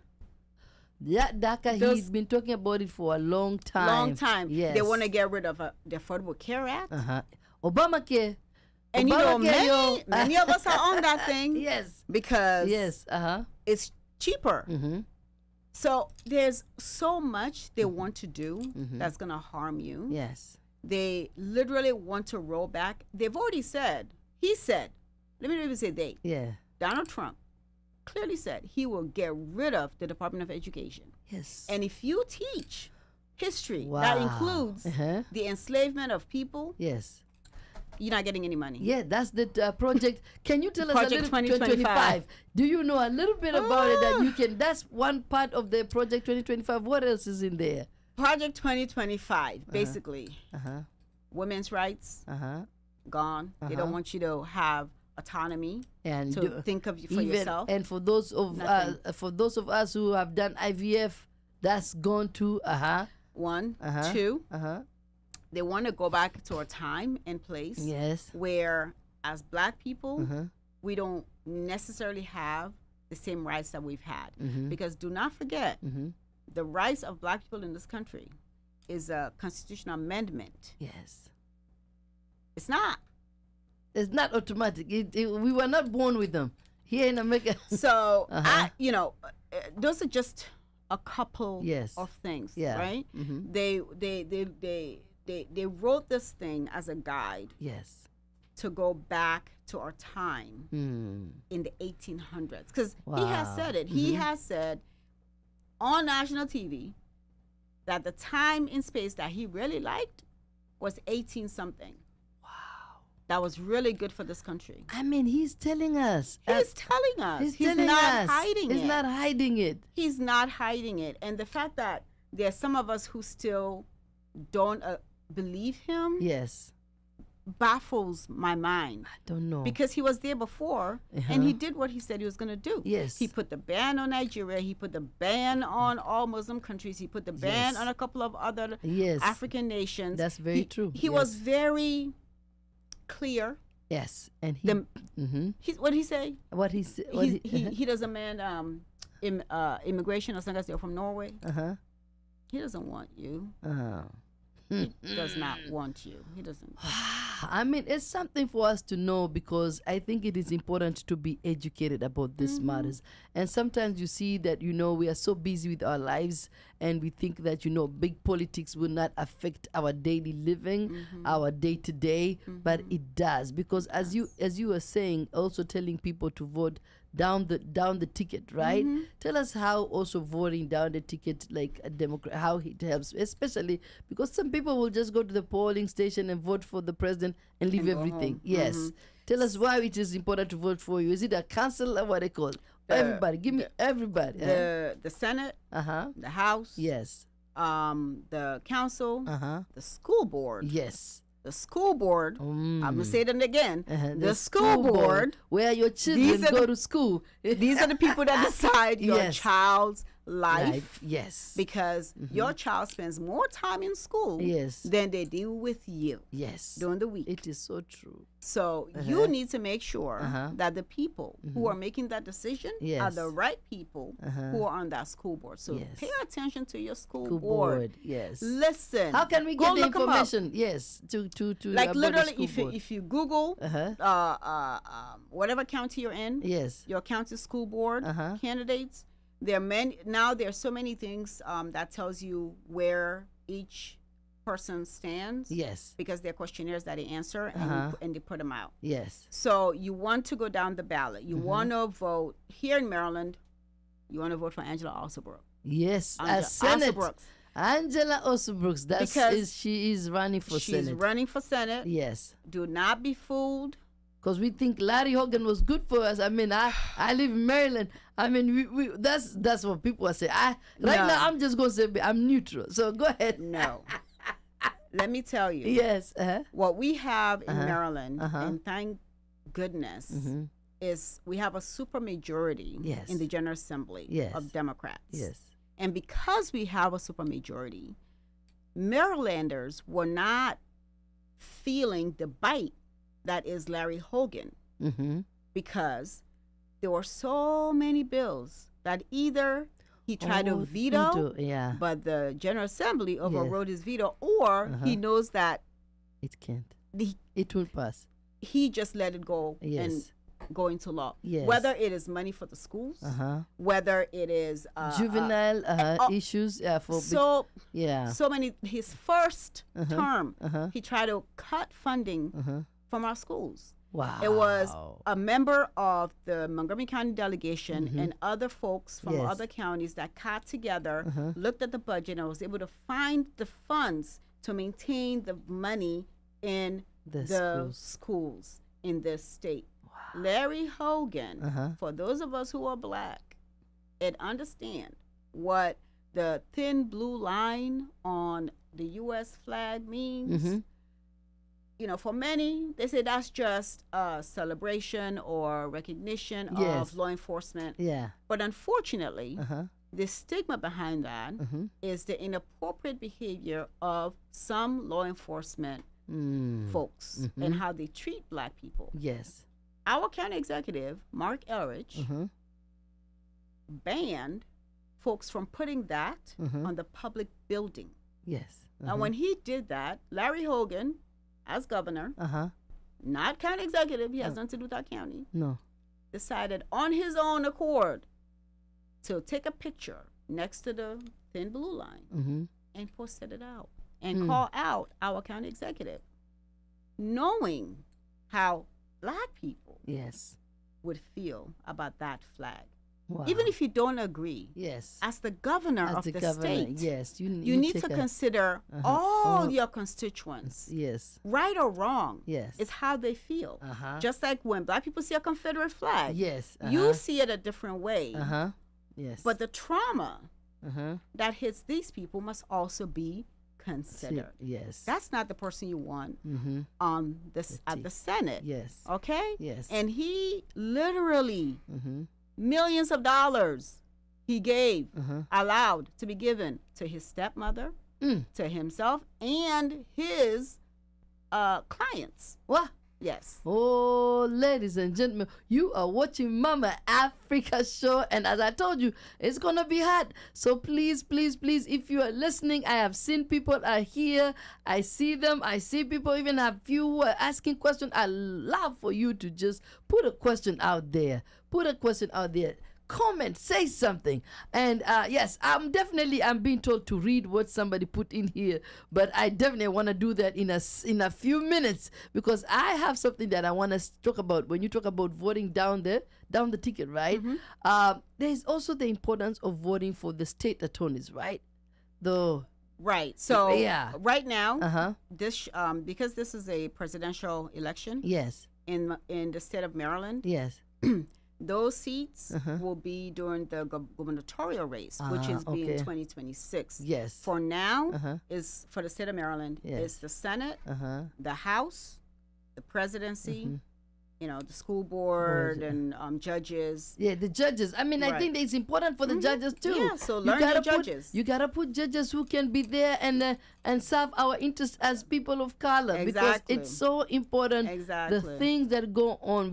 That DACA, he's been talking about it for a long time. Long time. Yes. They want to get rid of the Affordable Care Act. Obamacare. And Obamacare, many of us are on that thing. Yes. Because Yes. it's cheaper. So there's so much they want to do that's going to harm you. Yes. They literally want to roll back. They've already said, let me even say they. Yeah. Donald Trump clearly said he will get rid of the Department of Education. Yes. And if you teach history Wow. that includes the enslavement of people, Yes. you're not getting any money. Yeah, that's the project. Can you tell us Project a little 2025. Do you know a little bit about it that you can? That's one part of the Project 2025. What else is in there? Project 2025, basically, women's rights, gone. They don't want you to have autonomy and to think of for even, yourself. and for those of us who have done IVF, that's gone to One, two. They want to go back to a time and place Yes. where, as Black people, we don't necessarily have the same rights that we've had. Because do not forget, the rights of Black people in this country is a constitutional amendment. Yes. It's not. It's not automatic. We were not born with them here in America. So, those are just a couple of things, right? They wrote this thing as a guide. Yes. To go back to our time in the 1800s. Because he has said it. He has said on national TV that the time and space that he really liked was 18-something. Wow. That was really good for this country. I mean, he's telling us. He's telling us. He's telling not us. hiding it. He's not hiding it. He's not hiding it. And the fact that there's some of us who still don't believe him. Yes. Baffles my mind. I don't know. Because he was there before and he did what he said he was going to do. Yes. He put the ban on Nigeria. He put the ban on all Muslim countries. He put the ban on a couple of other African nations. That's very true. He was very clear. Yes. And what did he say? What he said. He doesn't man immigration as long as they're from Norway. He doesn't want you. He does not want you. He doesn't. I mean, it's something for us to know, because I think it is important to be educated about these matters. And sometimes you see that, we are so busy with our lives and we think that, big politics will not affect our daily living, our day to day, but it does. Because as you were saying, also telling people to vote down the ticket, right? Tell us how also voting down the ticket, like a Democrat, how it helps, especially because some people will just go to the polling station and vote for the president and leave everything. Yes. Tell us why it is important to vote for you. Is it a council or what they call it? Everybody. Give me everybody. The Senate, the House, yes, the council, the school board. Yes. The school board, I'm going to say them again. The school board, where your children go to school. These are the people that decide your child's life. Yes. Because your child spends more time in school than they do with you. Yes. During the week. It is so true. So you need to make sure that the people who are making that decision are the right people who are on that school board. So pay attention to your school board. Yes. Listen. How can we get the information? Yes. To like literally, if you Google whatever county you're in, your county school board candidates. There are so many things that tells you where each person stands. Yes. Because they're questionnaires that they answer and they put them out. Yes. So you want to go down the ballot. You want to vote here in Maryland. You want to vote for Angela Alsobrooks. Yes, as Senate. Angela Alsobrooks. She is running for Senate. She's running for Senate. Yes. Do not be fooled. Because we think Larry Hogan was good for us. I mean, I live in Maryland. I mean, that's what people are saying. Now, I'm just going to say I'm neutral. So go ahead. No. Let me tell you. Yes. What we have in Maryland, and thank goodness, is we have a supermajority in the General Assembly of Democrats. Yes. And because we have a supermajority, Marylanders were not feeling the bite that is Larry Hogan, because there were so many bills that either he tried to veto, but the General Assembly overrode his veto, or he knows that it can't. It won't pass. He just let it go and go into law. Yes. Whether it is money for the schools, whether it is juvenile issues, so many. His first term, he tried to cut funding from our schools. Wow. It was a member of the Montgomery County delegation and other folks from other counties that got together, looked at the budget, and was able to find the funds to maintain the money in the schools in this state. Wow. Larry Hogan, for those of us who are Black and understand what the thin blue line on the U.S. flag means, for many, they say that's just a celebration or recognition Yes. of law enforcement. Yeah. But unfortunately, Uh-huh. the stigma behind that is the inappropriate behavior of some law enforcement folks and how they treat Black people. Yes. Our county executive, Mark Elrich, banned folks from putting that on the public building. Yes. Now, when he did that, Larry Hogan, as governor, not county executive, he has nothing to do with our county, No. decided on his own accord to take a picture next to the thin blue line and posted it out and call out our county executive, knowing how Black people Yes. would feel about that flag. Wow. Even if you don't agree, Yes. as the governor As of the the governor, state, yes. you need to consider all your constituents, Yes. right or wrong. Yes. It's how they feel. Uh-huh. Just like when Black people see a Confederate flag, Yes. you see it a different way. Yes. But the trauma that hits these people must also be considered. Yes. That's not the person you want at the Senate. Yes. Okay? Yes. And he literally millions of dollars he gave, allowed to be given to his stepmother, to himself, and his clients. What? Yes. Oh, ladies and gentlemen, you are watching Mama Africa Show, and as I told you, it's gonna be hot. So please, please, please, if you are listening, I have seen people are here. I see them. I see people even have few who are asking questions. I love for you to just put a question out there. Put a question out there. Comment, say something. And yes, I'm being told to read what somebody put in here, but I definitely want to do that in a few minutes, because I have something that I want to talk about. When you talk about voting down the ticket, right? There's also the importance of voting for the state attorneys, right? Right. So yeah. Right now, this because this is a presidential election. Yes. In the state of Maryland. Yes. Those seats will be during the gubernatorial race, which is being 2026. Yes. For now, is for the state of Maryland, is the Senate, the House, the presidency, the school board and judges. Yeah, the judges. I mean, I think it's important for the judges too. Yeah, so learn your judges. You gotta put judges who can be there and serve our interests as people of color, because it's so important. Exactly. The things that go on.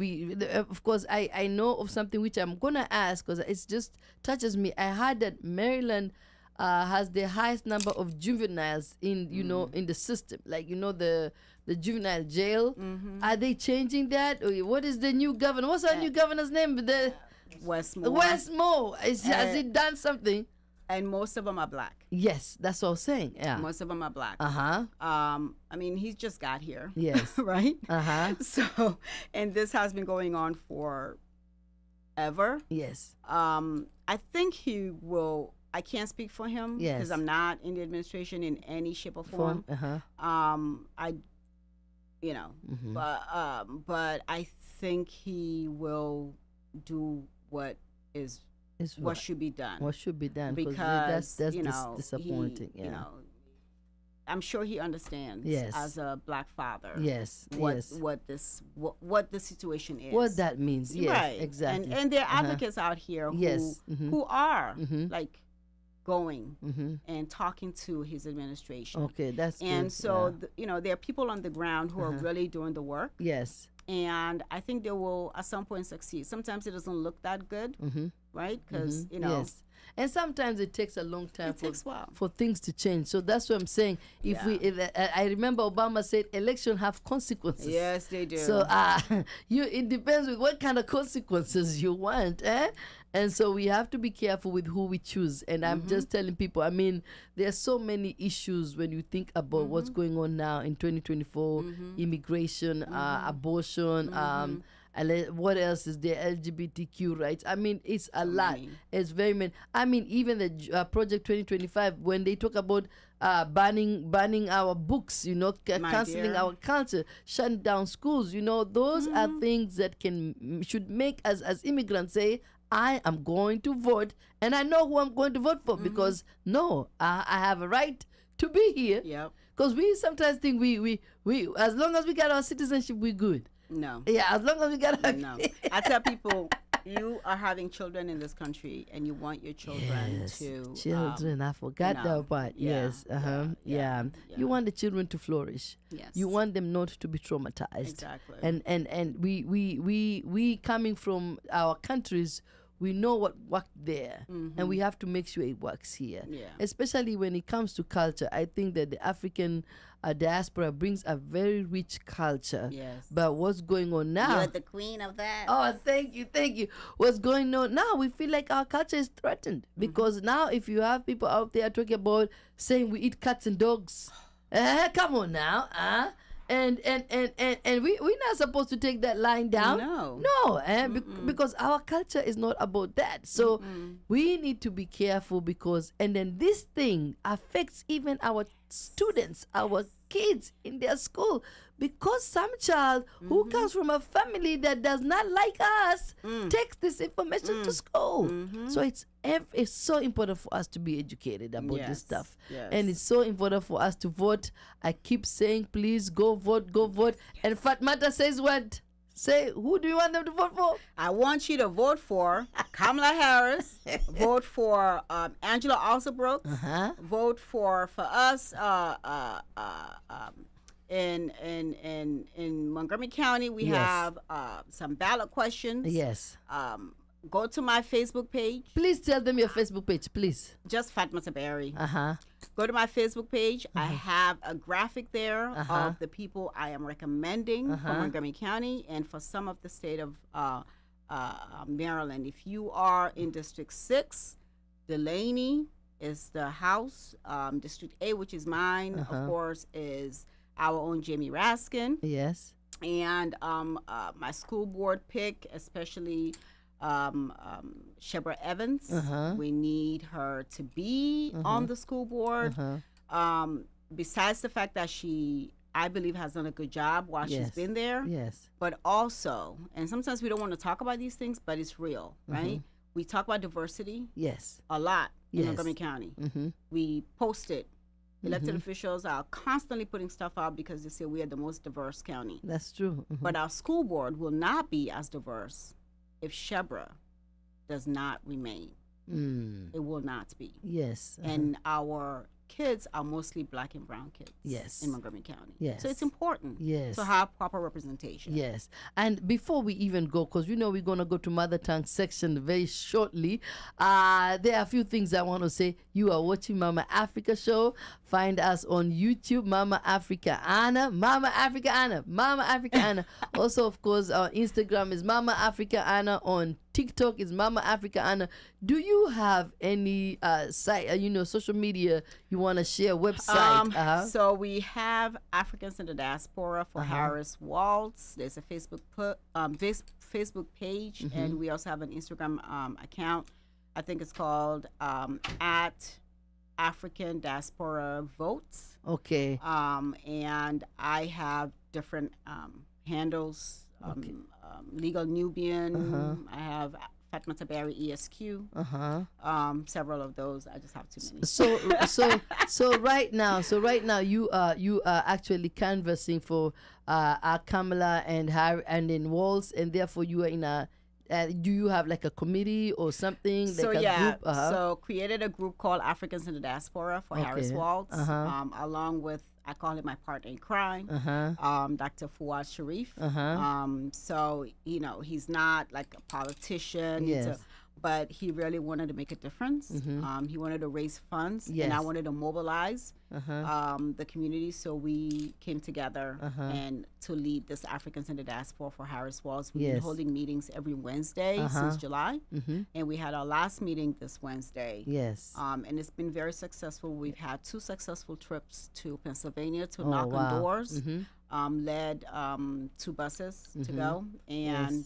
Of course, I know of something which I'm gonna ask, because it just touches me. I heard that Maryland has the highest number of juveniles in in the system, like the juvenile jail. Are they changing that? Or what is the new governor? What's our new governor's name? The Westmore. Has he done something? And most of them are Black. Yes, that's what I was saying. Yeah. Most of them are Black. I mean, he's just got here. Yes. Right? So, and this has been going on for ever. Yes. I think he will. I can't speak for him because Yes. I'm not in the administration in any shape or form. But I think he will do what should be done. What should be done? Because that's disappointing. I'm sure he understands. Yes. As a Black father. Yes. What the situation is. What that means. Yes. Right. Exactly. And there are advocates out here who are like going and talking to his administration. Okay, that's and good. so there are people on the ground who are really doing the work. Yes. And I think they will at some point succeed. Sometimes it doesn't look that good, right? Because yes. And sometimes it takes a long time takes a while. for things to change. So that's what I'm saying. I remember Obama said elections have consequences. Yes, they do. So it depends with what kind of consequences you want, eh? And so we have to be careful with who we choose. And I'm just telling people, I mean, there's so many issues when you think about what's going on now in 2024, immigration, abortion, what else is there? LGBTQ rights. I mean, it's a lot. It's very many. I mean, even the Project 2025, when they talk about banning our books, canceling our culture, shutting down schools, those are things that should make us as immigrants say, I am going to vote, and I know who I'm going to vote for, because I have a right to be here. Yep. Because we sometimes think we as long as we got our citizenship, we good. No. Yeah, as long as we got our No. I tell people, you are having children in this country, and you want your children to children. I forgot that part. Yes. Yeah. You want the children to flourish. Yes. You want them not to be traumatized. Exactly. And we coming from our countries, we know what worked there, and we have to make sure it works here. Yeah. Especially when it comes to culture, I think that the African diaspora brings a very rich culture. Yes. But what's going on now? You're the queen of that. Oh, thank you. What's going on now? We feel like our culture is threatened because now, if you have people out there talking about saying we eat cats and dogs, come on now, and we're not supposed to take that line down. No, because our culture is not about that. So we need to be careful because, and then this thing affects even our students, our kids in their school, because some child who comes from a family that does not like us takes this information to school. So it's so important for us to be educated about this stuff. And it's so important for us to vote. I keep saying, please go vote. And Fatmata says what? Say, who do you want them to vote for? I want you to vote for Kamala Harris. Vote for Angela Alsabrook. Vote for us. In Montgomery County, we have some ballot questions. Yes. Go to my Facebook page. Please tell them your Facebook page, please. Just Fatmata Barrie. Go to my Facebook page. I have a graphic there of the people I am recommending for Montgomery County and for some of the state of Maryland. If you are in District 6, Delaney is the House. District 8, which is mine, of course, is our own Jamie Raskin. Yes. And my school board pick, especially Shebra Evans. We need her to be on the school board. Besides the fact that she, I believe, has done a good job while she's been there. Yes. But also, and sometimes we don't want to talk about these things, but it's real, right? We talk about diversity. Yes. A lot in Montgomery County. We post it. Elected officials are constantly putting stuff out because they say we are the most diverse county. That's true. But our school board will not be as diverse if Shebra does not remain. It will not be. Yes. And our kids are mostly black and brown kids. Yes. In Montgomery County. Yes. So it's important. Yes. To have proper representation. Yes. And before we even go, because we know we're going to go to Mother Tongue section very shortly, there are a few things I want to say. You are watching Mama Africa Show. Find us on YouTube, MamaAfricaAnna, MamaAfricaAnna, MamaAfricaAnna. Also, of course, our Instagram is MamaAfricaAnna. On TikTok is MamaAfricaAnna. Do you have any site, social media you want to share, website? So we have Africans in the Diaspora for Harris Waltz. There's a Facebook page, and we also have an Instagram account. I think it's called at African Diaspora Votes. Okay. And I have different handles. Legal Nubian. I have Fatmata Barrie ESQ. Several of those. I just have too many. So right now you are actually canvassing for Kamala and Harry and in Walls, and therefore you are in a. Do you have like a committee or something? So like a group? So created a group called Africans in the Diaspora for Harris Waltz, along with, I call him my partner in crime, Dr. Fuad Sharif. So, he's not like a politician, but he really wanted to make a difference. He wanted to raise funds, and I wanted to mobilize the community. So we came together and to lead this Africans in the Diaspora for Harris Walls. We've been holding meetings every Wednesday since July, and we had our last meeting this Wednesday. And it's been very successful. We've had 2 successful trips to Pennsylvania to knock on doors. Led 2 buses to go, and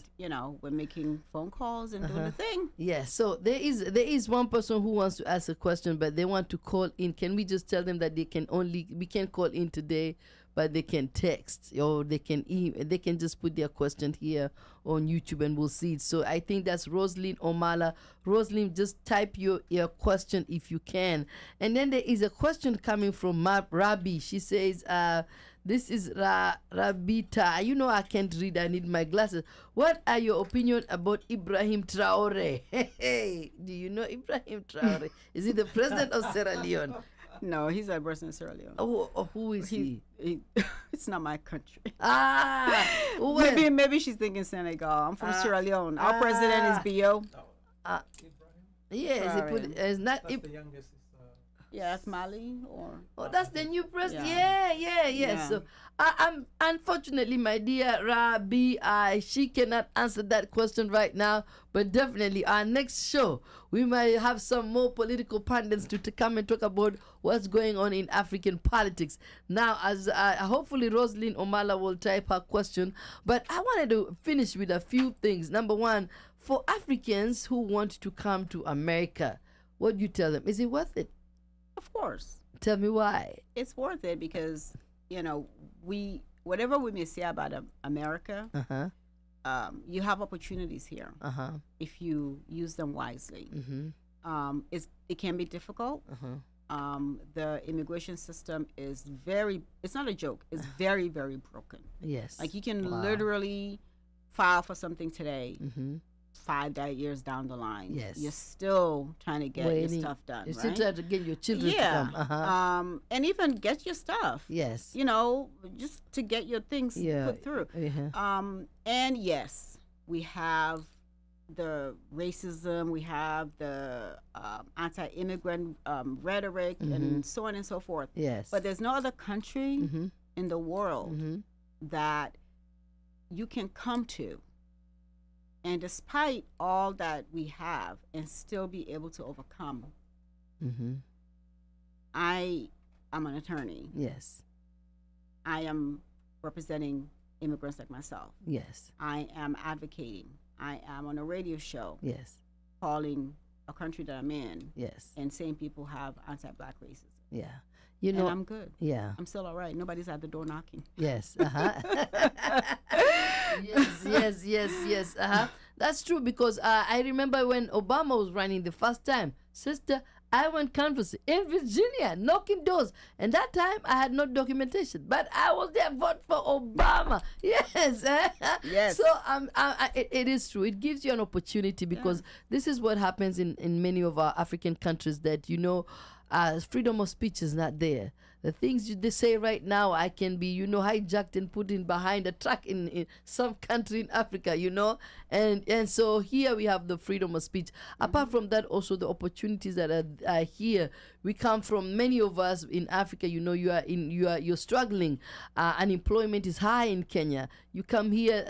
we're making phone calls and doing the thing. Yes. So there is one person who wants to ask a question, but they want to call in. Can we just tell them that we can call in today, but they can text or they can just put their question here on YouTube and we'll see it. So I think that's Rosalind Omala. Rosalind, just type your question if you can. And then there is a question coming from Rabi. She says, this is Rabita. You know I can't read. I need my glasses. What are your opinion about Ibrahim Traore? Hey, do you know Ibrahim Traore? Is he the president of Sierra Leone? No, he's a president of Sierra Leone. Who is he? It's not my country. Well, maybe she's thinking Senegal. I'm from Sierra Leone. Our president is B.O. Yes, it's not. That's the youngest. Yeah, that's Mali or. Oh, that's the new president. Yeah. So, I'm unfortunately, my dear Rabi, she cannot answer that question right now. But definitely, our next show, we might have some more political pundits to come and talk about what's going on in African politics. Now, as hopefully Rosalind Omala will type her question, but I wanted to finish with a few things. Number one, for Africans who want to come to America, what do you tell them? Is it worth it? Of course. Tell me why. It's worth it because, whatever we may say about America, you have opportunities here if you use them wisely. It can be difficult. The immigration system is it's not a joke, it's very, very broken. Yes. Like you can literally file for something today. 5 years down the line, yes, you're still trying to get your stuff done. You're still trying to get your children to come. And even get your stuff. Yes. Just to get your things put through. And yes, we have the racism, we have the anti-immigrant rhetoric, and so on and so forth. Yes. But there's no other country in the world that you can come to. And despite all that we have and still be able to overcome, I am an attorney. Yes. I am representing immigrants like myself. Yes. I am advocating. I am on a radio show. Yes. Calling a country that I'm in. Yes. And saying people have anti-black racism. Yeah. And I'm good. Yeah. I'm still all right. Nobody's at the door knocking. Yes. Yes. That's true because I remember when Obama was running the first time, sister, I went canvassing in Virginia, knocking doors. And that time I had no documentation, but I was there, vote for Obama. Yes. Yes. So it is true. It gives you an opportunity because this is what happens in many of our African countries that, freedom of speech is not there. The things they say right now, I can be, hijacked and put in behind a truck in some country in Africa, and so here we have the freedom of speech. Apart from that, also the opportunities that are here. We come from, many of us in Africa, you're struggling. Unemployment is high in Kenya. You come here,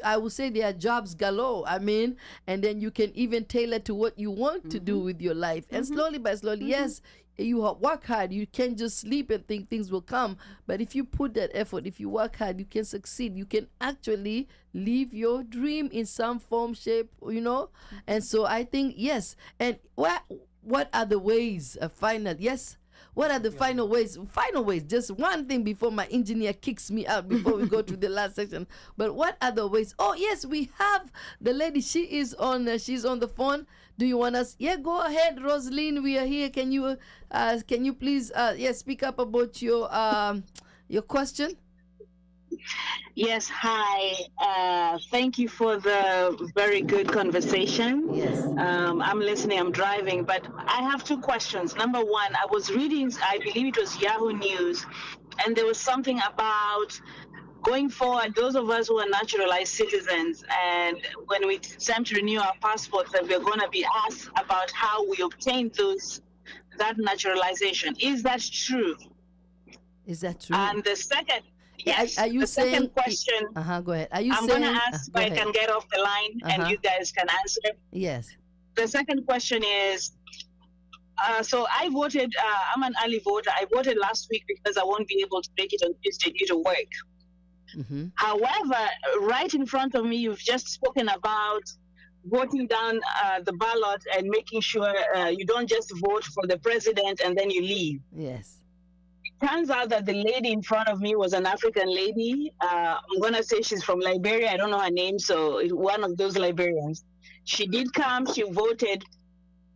I would say there are jobs galore. And then you can even tailor to what you want to do with your life. And slowly by slowly, yes, you work hard. You can't just sleep and think things will come. But if you put that effort, if you work hard, you can succeed. You can actually live your dream in some form, shape, And so I think, yes. And what are the ways? What are the final ways? Just one thing before my engineer kicks me out before we go to the last section. But what are the ways? Oh, yes, we have the lady. She's on the phone. Do you want us? Yeah, go ahead, Rosalind. We are here. Can you please speak up about your question? Yes, hi. Thank you for the very good conversation. Yes. I'm listening, I'm driving, but I have two questions. Number one, I was reading, I believe it was Yahoo News, and there was something about going forward, those of us who are naturalized citizens, and when it's time to renew our passports, that we're going to be asked about how we obtained that naturalization. Is that true? Is that true? And the second, yes, are you the saying, second question. Go ahead. I'm going to ask if I can get off the line and you guys can answer. Yes. The second question is, so I voted, I'm an early voter. I voted last week because I won't be able to make it on Tuesday due to work. However, right in front of me, you've just spoken about voting down the ballot and making sure you don't just vote for the president and then you leave. Yes. turns out that the lady in front of me was an African lady. I'm going to say she's from Liberia. I don't know her name, so one of those Liberians. She did come, she voted,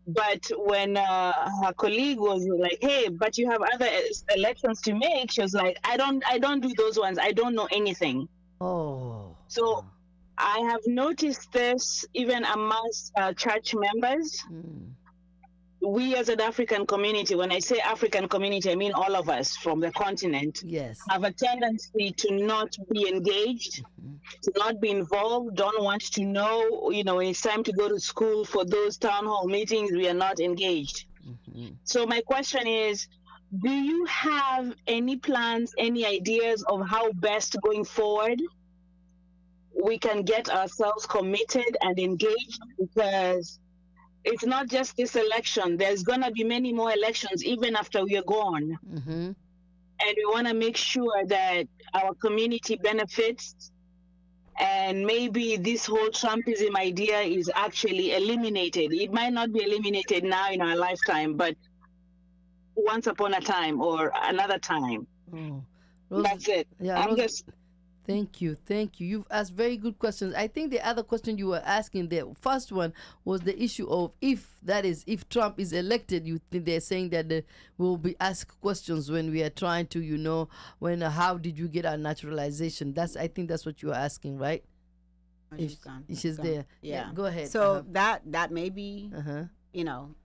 but when her colleague was like, "Hey, but you have other elections to make," she was like, I don't do those ones. I don't know anything." Oh. So I have noticed this even amongst church members. We as an African community, when I say African community, I mean all of us from the continent, Yes. have a tendency to not be engaged, to not be involved, don't want to know, when it's time to go to school for those town hall meetings, we are not engaged. So my question is, do you have any plans, any ideas of how best going forward we can get ourselves committed and engaged? Because it's not just this election. There's going to be many more elections even after we are gone. And we want to make sure that our community benefits. And maybe this whole Trumpism idea is actually eliminated. It might not be eliminated now in our lifetime, but once upon a time or another time. That's it. Yeah, Thank you. You've asked very good questions. I think the other question you were asking, the first one was the issue of if Trump is elected, you think they're saying that we'll be asked questions when we are trying to, how did you get our naturalization? I think that's what you were asking, right? She's there. Yeah. Go ahead. So that may be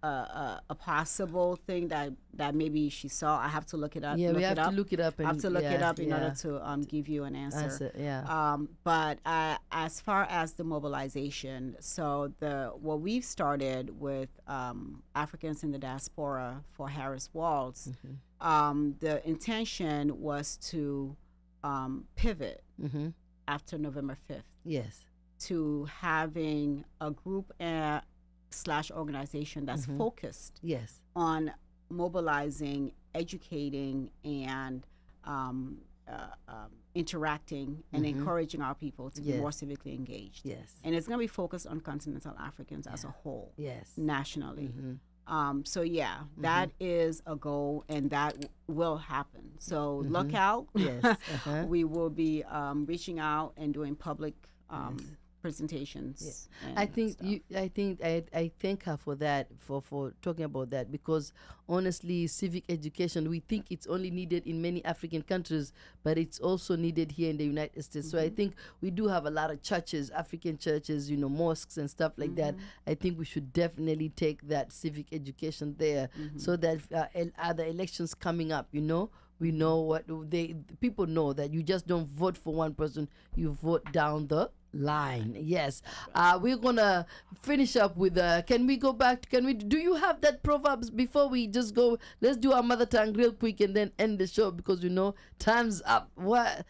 a possible thing that maybe she saw. I have to look it up. Yeah, we have to look it up. I have to look it up in order to give you an answer. But as far as the mobilization, so what we've started with Africans in the diaspora for Harris Walls, the intention was to pivot after November 5th. Yes. To having a group / organization that's focused on mobilizing, educating, and interacting and encouraging our people to be more civically engaged. Yes. And it's going to be focused on continental Africans as a whole, nationally. So that is a goal, and that will happen. So look out. Yes. We will be reaching out and doing public presentations. I thank her for that, for talking about that, because honestly, civic education, we think it's only needed in many African countries, but it's also needed here in the United States. So I think we do have a lot of churches, African churches, mosques and stuff like that. I think we should definitely take that civic education there, so that other elections coming up, we know what people know, that you just don't vote for one person, you vote down the line. Yes. We're gonna finish up with can we go back do you have that proverbs before we just go? Let's do our mother tongue real quick and then end the show, because time's up. What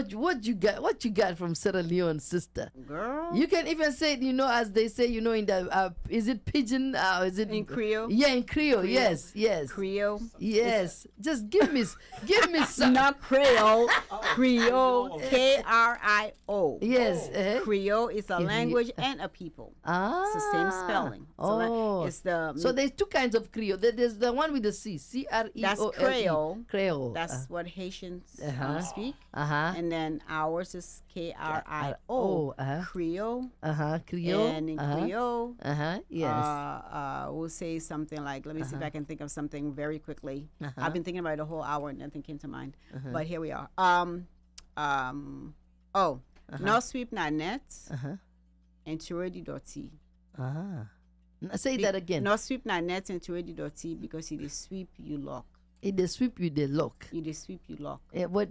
you got from Sierra Leone, sister? Girl, you can even say it, as they say, in the is it pidgin, is it in Creole? Yeah, in Creole. Yes Creole. Yes. Just give me some. Not Creole. Creole. K-R-I-O. Yes. Creole is a language and a people. It's the same spelling. So there's two kinds of Creole. There's the one with the C, C-R-E-O-L-E. That's Creole. Creole. That's what Haitians speak. And then ours is K-R-I-O. Creole. Creole. And in Creole, yes. we'll say something like, let me see if I can think of something very quickly. I've been thinking about it a whole hour and nothing came to mind. But here we are. No sweep na net and turedi doti. Say that again. No sweep na net and turedi doti, because it is sweep you lock. It is sweep you the lock. It is sweep you lock.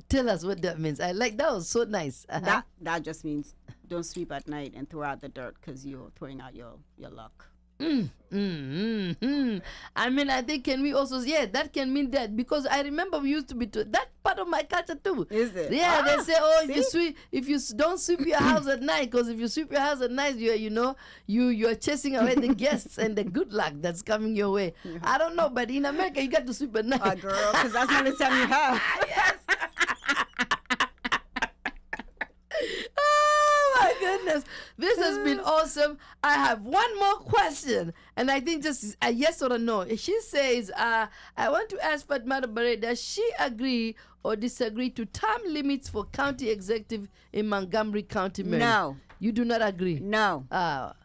Tell us what that means. I like that. Was so nice. That just means don't sweep at night and throw out the dirt, because you're throwing out your luck. I mean, I think can we also that can mean that, because I remember we used to be that part of my culture too. Is it? Yeah, they say, if you don't sweep your house at night, because if you sweep your house at night, you're chasing away the guests and the good luck that's coming your way. I don't know, but in America you got to sweep at night. Girl, because that's the only time you have. Yes. Oh my goodness. goodness. This has been awesome. I have one more question, and I think just a yes or a no. She says, I want to ask Fatmata Barrie, does she agree or disagree to term limits for county executive in Montgomery County, Maryland? No. You do not agree? No.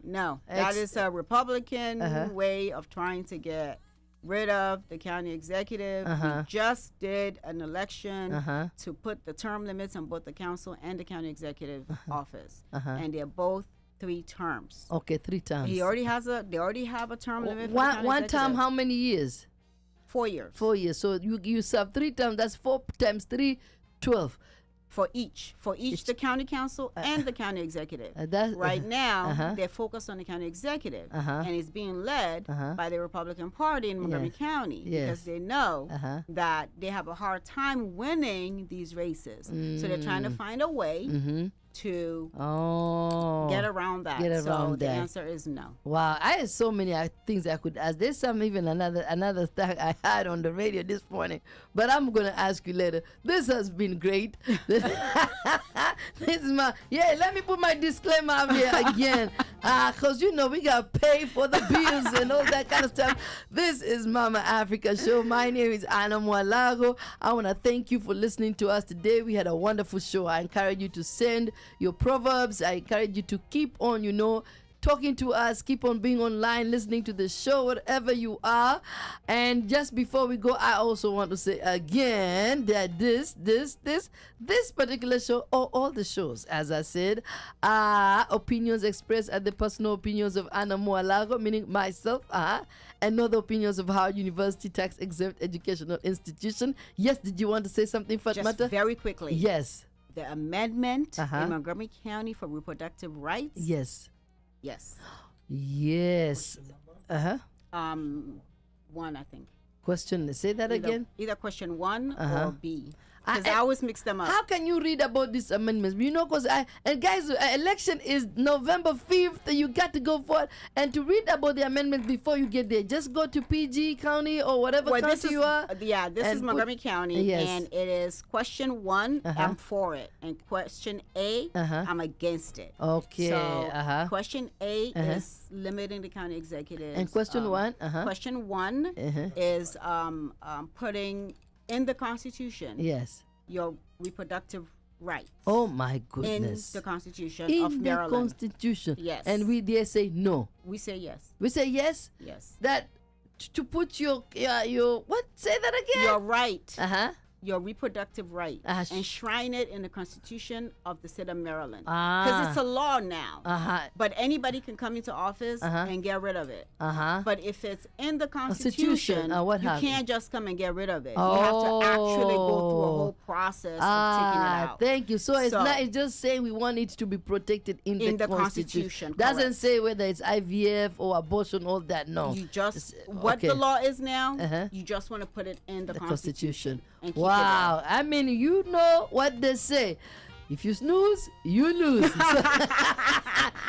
No. That is a Republican way of trying to get rid of the county executive. We just did an election to put the term limits on both the council and the county executive office, and they're both 3 terms. Okay, 3 terms. They already have a term limit. For One term, how many years? 4 years. 4 years. So you serve 3 terms. That's 4 times 3, 12. For each the county council and the county executive. Right now, they're focused on the county executive, and it's being led by the Republican Party in Montgomery County because they know that they have a hard time winning these races. So they're trying to find a way to get around that. The answer is no. Wow, I have so many things I could ask. There's even another thing I had on the radio this morning, but I'm gonna ask you later. This has been great. This is let me put my disclaimer out here again, cause we gotta pay for the bills and all that kind of stuff. This is Mama Africa Show. My name is Anna Mwalago. I want to thank you for listening to us today. We had a wonderful show. I encourage you to send your proverbs. I encourage you to keep on, talking to us, keep on being online, listening to the show, wherever you are. And just before we go, I also want to say again that this particular show, or all the shows, as I said, are opinions expressed at the personal opinions of Anna Mwalago, meaning myself, and not the opinions of Howard University tax exempt educational institution. Yes, did you want to say something, Fatmata? Just very quickly. Yes. The amendment in Montgomery County for reproductive rights. Yes. Yes. Yes. 1, I think. Question. Say that again. Either question 1 or B. Because I always mix them up. How can you read about these amendments? Because guys, election is November 5th. You got to go for it. And to read about the amendments before you get there, just go to PG County or whatever county you are. This is Montgomery County. And it is question 1, I'm for it. And question A, I'm against it. Okay. So question A is limiting the county executives. And question 1? Question 1 is putting in the Constitution, your reproductive rights. Oh my goodness! In the Constitution in of Maryland. In the Constitution, yes. And we dare say no. We say yes. We say yes. Yes. That to put your what? Say that again. Your right. Your reproductive right. Enshrine it in the Constitution of the state of Maryland. Because it's a law now. But anybody can come into office and get rid of it. But if it's in the Constitution, you can't just come and get rid of it. You have to actually go through a whole process of taking it out. Thank you. So it's just saying we want it to be protected in the Constitution. Doesn't say whether it's IVF or abortion, all that. No. You just what the law is now. You just want to put it in the Constitution. Wow, I mean, you know what they say. If you snooze, you lose.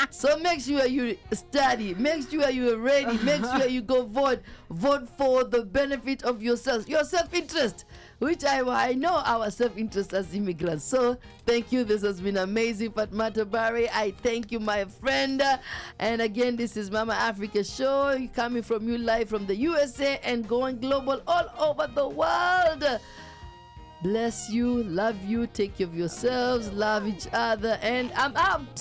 So make sure you study. Make sure you are ready. Make sure you go vote. Vote for the benefit of yourself. Your self-interest, which I know our self-interest as immigrants. So thank you. This has been amazing, Fatmata Barrie. I thank you, my friend. And again, this is Mama Africa Show, coming from you live from the USA and going global all over the world. Bless you, love you, take care of yourselves, love each other, and I'm out.